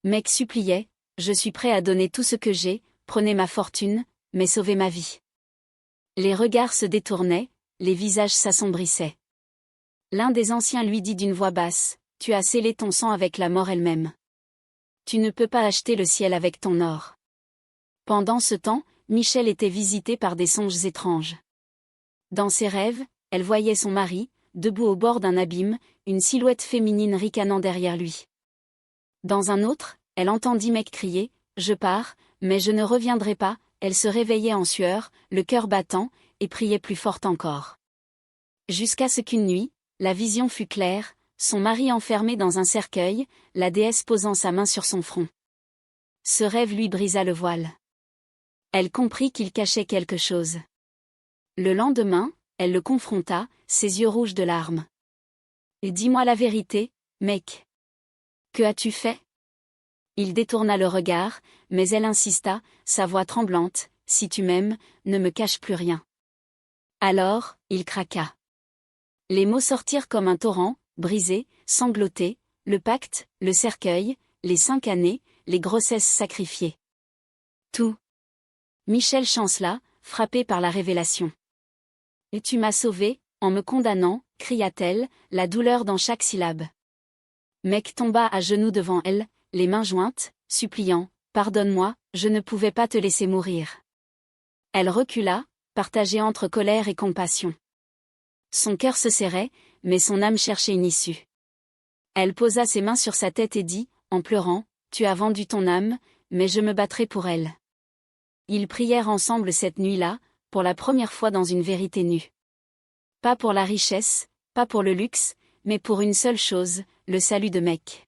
S1: Mec suppliait, je suis prêt à donner tout ce que j'ai, prenez ma fortune, mais sauvez ma vie. Les regards se détournaient, les visages s'assombrissaient. L'un des anciens lui dit d'une voix basse, tu as scellé ton sang avec la mort elle-même. Tu ne peux pas acheter le ciel avec ton or. Pendant ce temps, Michel était visitée par des songes étranges. Dans ses rêves, elle voyait son mari, debout au bord d'un abîme, une silhouette féminine ricanant derrière lui. Dans un autre, elle entendit Mec crier, je pars, mais je ne reviendrai pas. Elle se réveillait en sueur, le cœur battant, et priait plus fort encore. Jusqu'à ce qu'une nuit, la vision fut claire, son mari enfermé dans un cercueil, la déesse posant sa main sur son front. Ce rêve lui brisa le voile. Elle comprit qu'il cachait quelque chose. Le lendemain, elle le confronta, ses yeux rouges de larmes. « Dis-moi la vérité, mec. Que as-tu fait ?» Il détourna le regard, mais elle insista, sa voix tremblante, « Si tu m'aimes, ne me cache plus rien. » Alors, il craqua. Les mots sortirent comme un torrent, brisés, sanglotés, le pacte, le cercueil, les 5 années, les grossesses sacrifiées. Tout. Michel chancela, frappé par la révélation. « Et tu m'as sauvé, en me condamnant, cria-t-elle, la douleur dans chaque syllabe. Mec tomba à genoux devant elle, les mains jointes, suppliant, « Pardonne-moi, je ne pouvais pas te laisser mourir. » Elle recula, partagée entre colère et compassion. Son cœur se serrait, mais son âme cherchait une issue. Elle posa ses mains sur sa tête et dit, en pleurant, « Tu as vendu ton âme, mais je me battrai pour elle. » Ils prièrent ensemble cette nuit-là, pour la première fois dans une vérité nue. Pas pour la richesse, pas pour le luxe, mais pour une seule chose, le salut de Mec.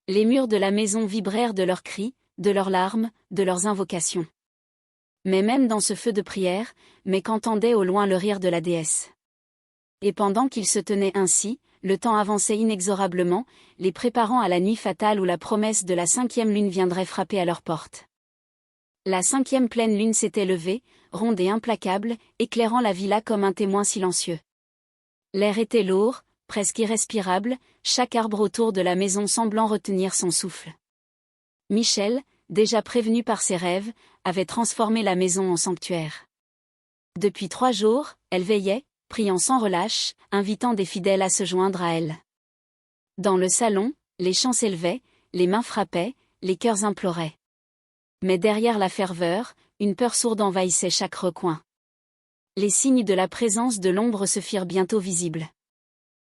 S1: Les murs de la maison vibrèrent de leurs cris, de leurs larmes, de leurs invocations. Mais même dans ce feu de prière, Mec entendait au loin le rire de la déesse. Et pendant qu'ils se tenaient ainsi, le temps avançait inexorablement, les préparant à la nuit fatale où la promesse de la 5e lune viendrait frapper à leur porte. La 5e pleine lune s'était levée, ronde et implacable, éclairant la villa comme un témoin silencieux. L'air était lourd, presque irrespirable, chaque arbre autour de la maison semblant retenir son souffle. Michel, déjà prévenu par ses rêves, avait transformé la maison en sanctuaire. Depuis 3 jours, elle veillait, priant sans relâche, invitant des fidèles à se joindre à elle. Dans le salon, les chants s'élevaient, les mains frappaient, les cœurs imploraient. Mais derrière la ferveur, une peur sourde envahissait chaque recoin. Les signes de la présence de l'ombre se firent bientôt visibles.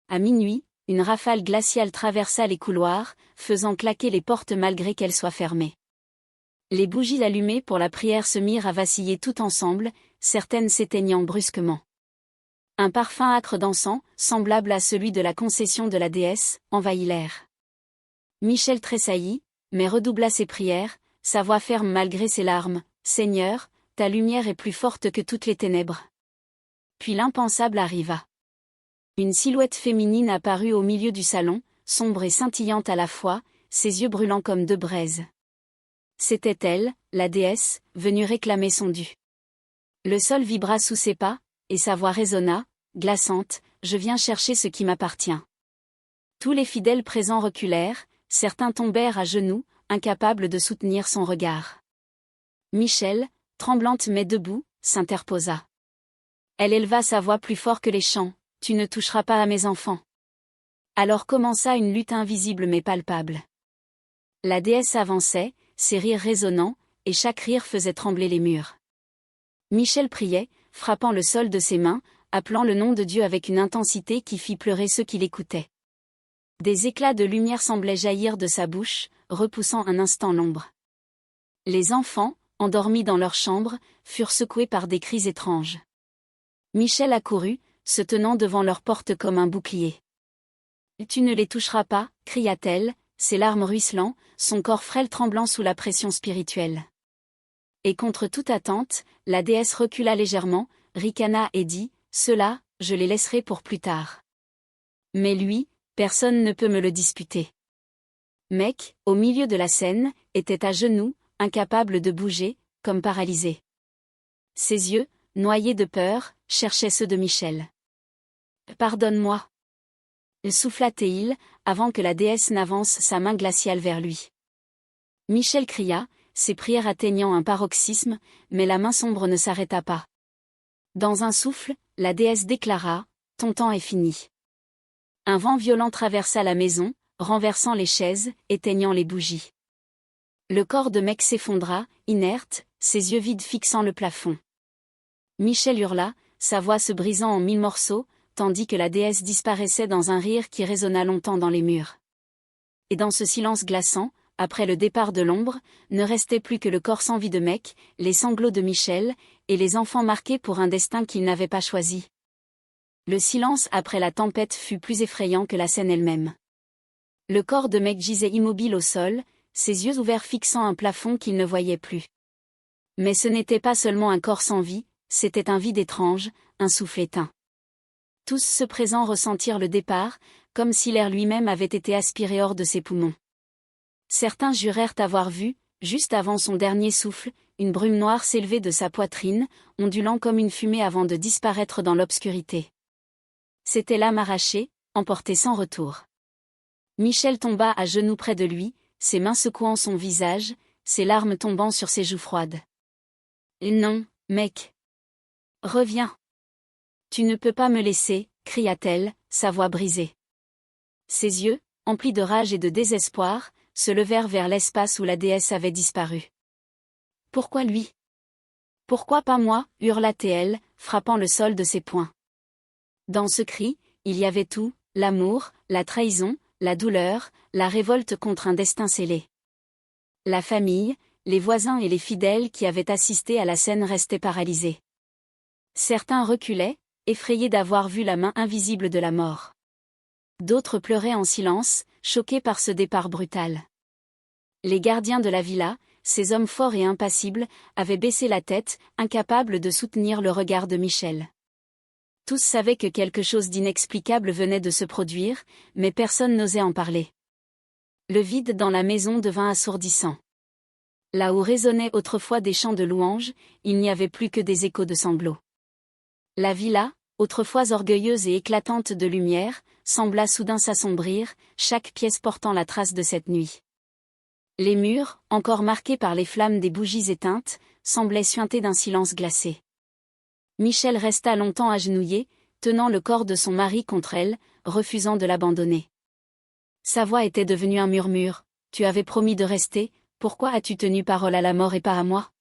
S1: À minuit, une rafale glaciale traversa les couloirs, faisant claquer les portes malgré qu'elles soient fermées. Les bougies allumées pour la prière se mirent à vaciller tout ensemble, certaines s'éteignant brusquement. Un parfum âcre d'encens, semblable à celui de la concession de la déesse, envahit l'air. Michel tressaillit, mais redoubla ses prières, sa voix ferme malgré ses larmes, « Seigneur, ta lumière est plus forte que toutes les ténèbres. » Puis l'impensable arriva. Une silhouette féminine apparut au milieu du salon, sombre et scintillante à la fois, ses yeux brûlants comme 2 braises. C'était elle, la déesse, venue réclamer son dû. Le sol vibra sous ses pas, et sa voix résonna, glaçante, « Je viens chercher ce qui m'appartient. » Tous les fidèles présents reculèrent, certains tombèrent à genoux, incapables de soutenir son regard. Michel, tremblante mais debout, s'interposa. Elle éleva sa voix plus fort que les chants, « Tu ne toucheras pas à mes enfants. » Alors commença une lutte invisible mais palpable. La déesse avançait, ses rires résonnants, et chaque rire faisait trembler les murs. Michel priait, frappant le sol de ses mains, appelant le nom de Dieu avec une intensité qui fit pleurer ceux qui l'écoutaient. Des éclats de lumière semblaient jaillir de sa bouche, repoussant un instant l'ombre. Les enfants, endormis dans leur chambre, furent secoués par des cris étranges. Michel accourut, se tenant devant leur porte comme un bouclier. « Tu ne les toucheras pas » cria-t-elle, ses larmes ruisselant, son corps frêle tremblant sous la pression spirituelle. Et contre toute attente, la déesse recula légèrement, ricana et dit « Cela, je les laisserai pour plus tard. Mais lui, personne ne peut me le disputer. » Mec, au milieu de la scène, était à genoux, incapable de bouger, comme paralysé. Ses yeux, noyés de peur, cherchaient ceux de Michel. « Pardonne-moi. » souffla-t-il, avant que la déesse n'avance sa main glaciale vers lui. Michel cria, ses prières atteignant un paroxysme, mais la main sombre ne s'arrêta pas. Dans un souffle, la déesse déclara « Ton temps est fini. » Un vent violent traversa la maison, renversant les chaises, éteignant les bougies. Le corps de Mec s'effondra, inerte, ses yeux vides fixant le plafond. Michel hurla, sa voix se brisant en 1000 morceaux, tandis que la déesse disparaissait dans un rire qui résonna longtemps dans les murs. Et dans ce silence glaçant, après le départ de l'ombre, ne restait plus que le corps sans vie de Mec, les sanglots de Michel, et les enfants marqués pour un destin qu'ils n'avaient pas choisi. Le silence après la tempête fut plus effrayant que la scène elle-même. Le corps de Mec gisait immobile au sol, ses yeux ouverts fixant un plafond qu'il ne voyait plus. Mais ce n'était pas seulement un corps sans vie, c'était un vide étrange, un souffle éteint. Tous ceux présents ressentirent le départ, comme si l'air lui-même avait été aspiré hors de ses poumons. Certains jurèrent avoir vu, juste avant son dernier souffle, une brume noire s'élever de sa poitrine, ondulant comme une fumée avant de disparaître dans l'obscurité. C'était l'âme arrachée, emportée sans retour. Michel tomba à genoux près de lui, ses mains secouant son visage, ses larmes tombant sur ses joues froides. « Non, Mec. Reviens. Tu ne peux pas me laisser, » cria-t-elle, sa voix brisée. Ses yeux, emplis de rage et de désespoir, se levèrent vers l'espace où la déesse avait disparu. « Pourquoi lui ? Pourquoi pas moi » hurla-t-elle, frappant le sol de ses poings. Dans ce cri, il y avait tout, l'amour, la trahison, la douleur, la révolte contre un destin scellé. La famille, les voisins et les fidèles qui avaient assisté à la scène restaient paralysés. Certains reculaient, effrayés d'avoir vu la main invisible de la mort. D'autres pleuraient en silence, choqués par ce départ brutal. Les gardiens de la villa, ces hommes forts et impassibles, avaient baissé la tête, incapables de soutenir le regard de Michel. Tous savaient que quelque chose d'inexplicable venait de se produire, mais personne n'osait en parler. Le vide dans la maison devint assourdissant. Là où résonnaient autrefois des chants de louanges, il n'y avait plus que des échos de sanglots. La villa, autrefois orgueilleuse et éclatante de lumière, sembla soudain s'assombrir, chaque pièce portant la trace de cette nuit. Les murs, encore marqués par les flammes des bougies éteintes, semblaient suinter d'un silence glacé. Michel resta longtemps agenouillé, tenant le corps de son mari contre elle, refusant de l'abandonner. Sa voix était devenue un murmure. « Tu avais promis de rester, pourquoi as-tu tenu parole à la mort et pas à moi ?»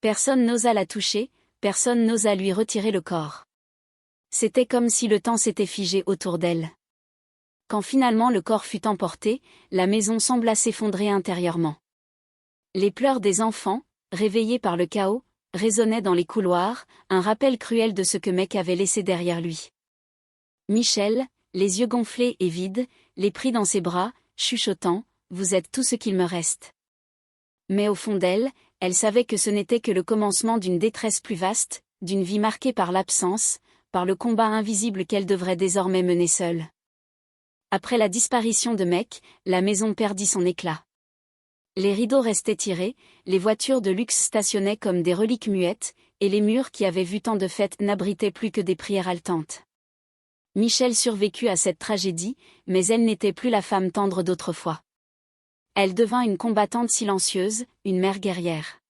S1: Personne n'osa la toucher, personne n'osa lui retirer le corps. C'était comme si le temps s'était figé autour d'elle. Quand finalement le corps fut emporté, la maison sembla s'effondrer intérieurement. Les pleurs des enfants, réveillés par le chaos, résonnaient dans les couloirs, un rappel cruel de ce que Mec avait laissé derrière lui. Michel, les yeux gonflés et vides, les prit dans ses bras, chuchotant « Vous êtes tout ce qu'il me reste. » Mais au fond d'elle, elle savait que ce n'était que le commencement d'une détresse plus vaste, d'une vie marquée par l'absence, par le combat invisible qu'elle devrait désormais mener seule. Après la disparition de Mec, la maison perdit son éclat. Les rideaux restaient tirés, les voitures de luxe stationnaient comme des reliques muettes, et les murs qui avaient vu tant de fêtes n'abritaient plus que des prières haletantes. Michel survécut à cette tragédie, mais elle n'était plus la femme tendre d'autrefois. Elle devint une combattante silencieuse, une mère guerrière.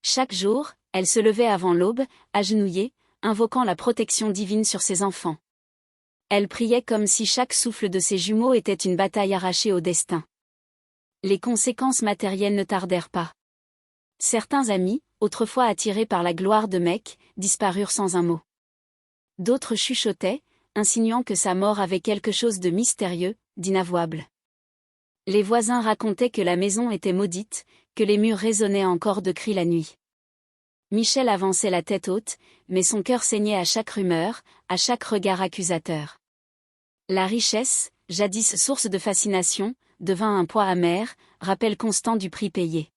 S1: Chaque jour, elle se levait avant l'aube, agenouillée, invoquant la protection divine sur ses enfants. Elle priait comme si chaque souffle de ses jumeaux était une bataille arrachée au destin. Les conséquences matérielles ne tardèrent pas. Certains amis, autrefois attirés par la gloire de Mec, disparurent sans un mot. D'autres chuchotaient, insinuant que sa mort avait quelque chose de mystérieux, d'inavouable. Les voisins racontaient que la maison était maudite, que les murs résonnaient encore de cris la nuit. Michel avançait la tête haute, mais son cœur saignait à chaque rumeur, à chaque regard accusateur. La richesse, jadis source de fascination, devint un poids amer, rappel constant du prix payé.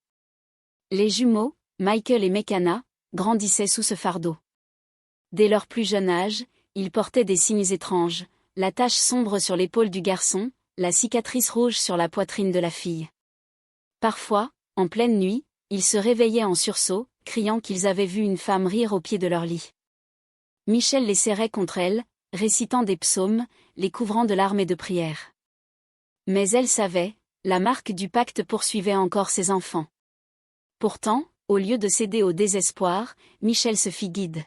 S1: Les jumeaux, Michael et Mecana, grandissaient sous ce fardeau. Dès leur plus jeune âge, ils portaient des signes étranges, la tache sombre sur l'épaule du garçon, la cicatrice rouge sur la poitrine de la fille. Parfois, en pleine nuit, ils se réveillaient en sursaut, criant qu'ils avaient vu une femme rire au pied de leur lit. Michel les serrait contre elle, récitant des psaumes, les couvrant de larmes et de prières. Mais elle savait, la marque du pacte poursuivait encore ses enfants. Pourtant, au lieu de céder au désespoir, Michel se fit guide.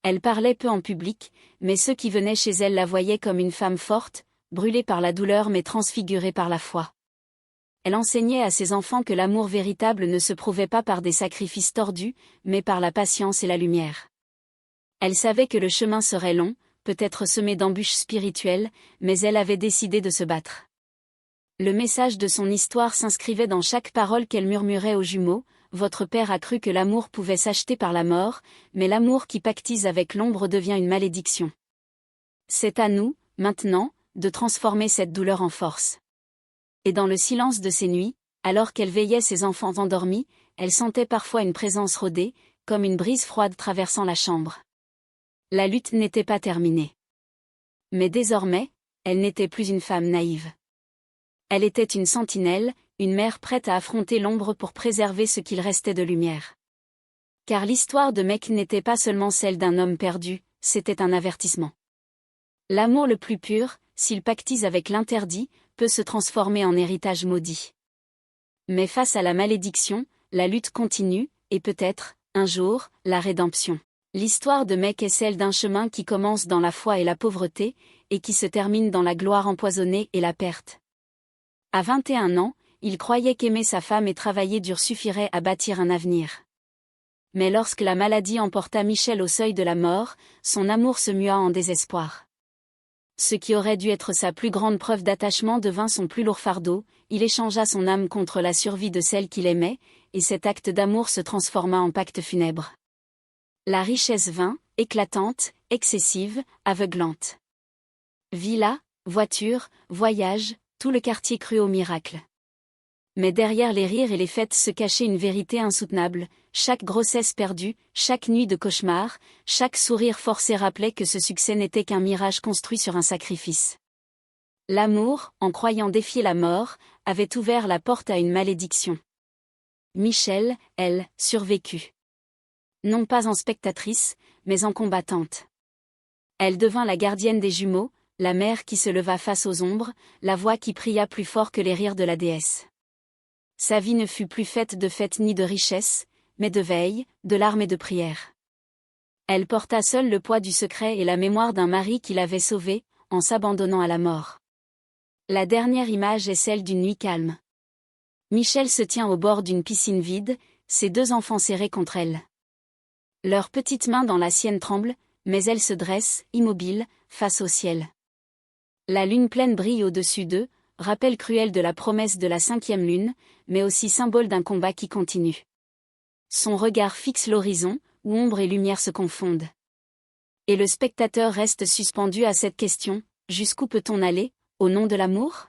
S1: Elle parlait peu en public, mais ceux qui venaient chez elle la voyaient comme une femme forte, brûlée par la douleur mais transfigurée par la foi. Elle enseignait à ses enfants que l'amour véritable ne se prouvait pas par des sacrifices tordus, mais par la patience et la lumière. Elle savait que le chemin serait long, peut-être semé d'embûches spirituelles, mais elle avait décidé de se battre. Le message de son histoire s'inscrivait dans chaque parole qu'elle murmurait aux jumeaux. Votre père a cru que l'amour pouvait s'acheter par la mort, mais l'amour qui pactise avec l'ombre devient une malédiction. C'est à nous, maintenant, de transformer cette douleur en force. Et dans le silence de ces nuits, alors qu'elle veillait ses enfants endormis, elle sentait parfois une présence rôder, comme une brise froide traversant la chambre. La lutte n'était pas terminée. Mais désormais, elle n'était plus une femme naïve. Elle était une sentinelle, une mère prête à affronter l'ombre pour préserver ce qu'il restait de lumière. Car l'histoire de Mec n'était pas seulement celle d'un homme perdu, c'était un avertissement. L'amour le plus pur, s'il pactise avec l'interdit, peut se transformer en héritage maudit. Mais face à la malédiction, la lutte continue, et peut-être, un jour, la rédemption. L'histoire de Mec est celle d'un chemin qui commence dans la foi et la pauvreté, et qui se termine dans la gloire empoisonnée et la perte. À 21 ans, il croyait qu'aimer sa femme et travailler dur suffirait à bâtir un avenir. Mais lorsque la maladie emporta Michel au seuil de la mort, son amour se mua en désespoir. Ce qui aurait dû être sa plus grande preuve d'attachement devint son plus lourd fardeau, il échangea son âme contre la survie de celle qu'il aimait, et cet acte d'amour se transforma en pacte funèbre. La richesse vint, éclatante, excessive, aveuglante. Villa, voiture, voyage, tout le quartier crut au miracle. Mais derrière les rires et les fêtes se cachait une vérité insoutenable, chaque grossesse perdue, chaque nuit de cauchemar, chaque sourire forcé rappelait que ce succès n'était qu'un mirage construit sur un sacrifice. L'amour, en croyant défier la mort, avait ouvert la porte à une malédiction. Michel, elle, survécut. Non pas en spectatrice, mais en combattante. Elle devint la gardienne des jumeaux, la mère qui se leva face aux ombres, la voix qui pria plus fort que les rires de la déesse. Sa vie ne fut plus faite de fêtes ni de richesses, mais de veille, de larmes et de prières. Elle porta seule le poids du secret et la mémoire d'un mari qui l'avait sauvée, en s'abandonnant à la mort. La dernière image est celle d'une nuit calme. Michel se tient au bord d'une piscine vide, ses 2 enfants serrés contre elle. Leurs petites mains dans la sienne tremblent, mais elle se dresse, immobile, face au ciel. La lune pleine brille au-dessus d'eux, rappel cruel de la promesse de la 5e lune, mais aussi symbole d'un combat qui continue. Son regard fixe l'horizon, où ombre et lumière se confondent. Et le spectateur reste suspendu à cette question, jusqu'où peut-on aller, au nom de l'amour ?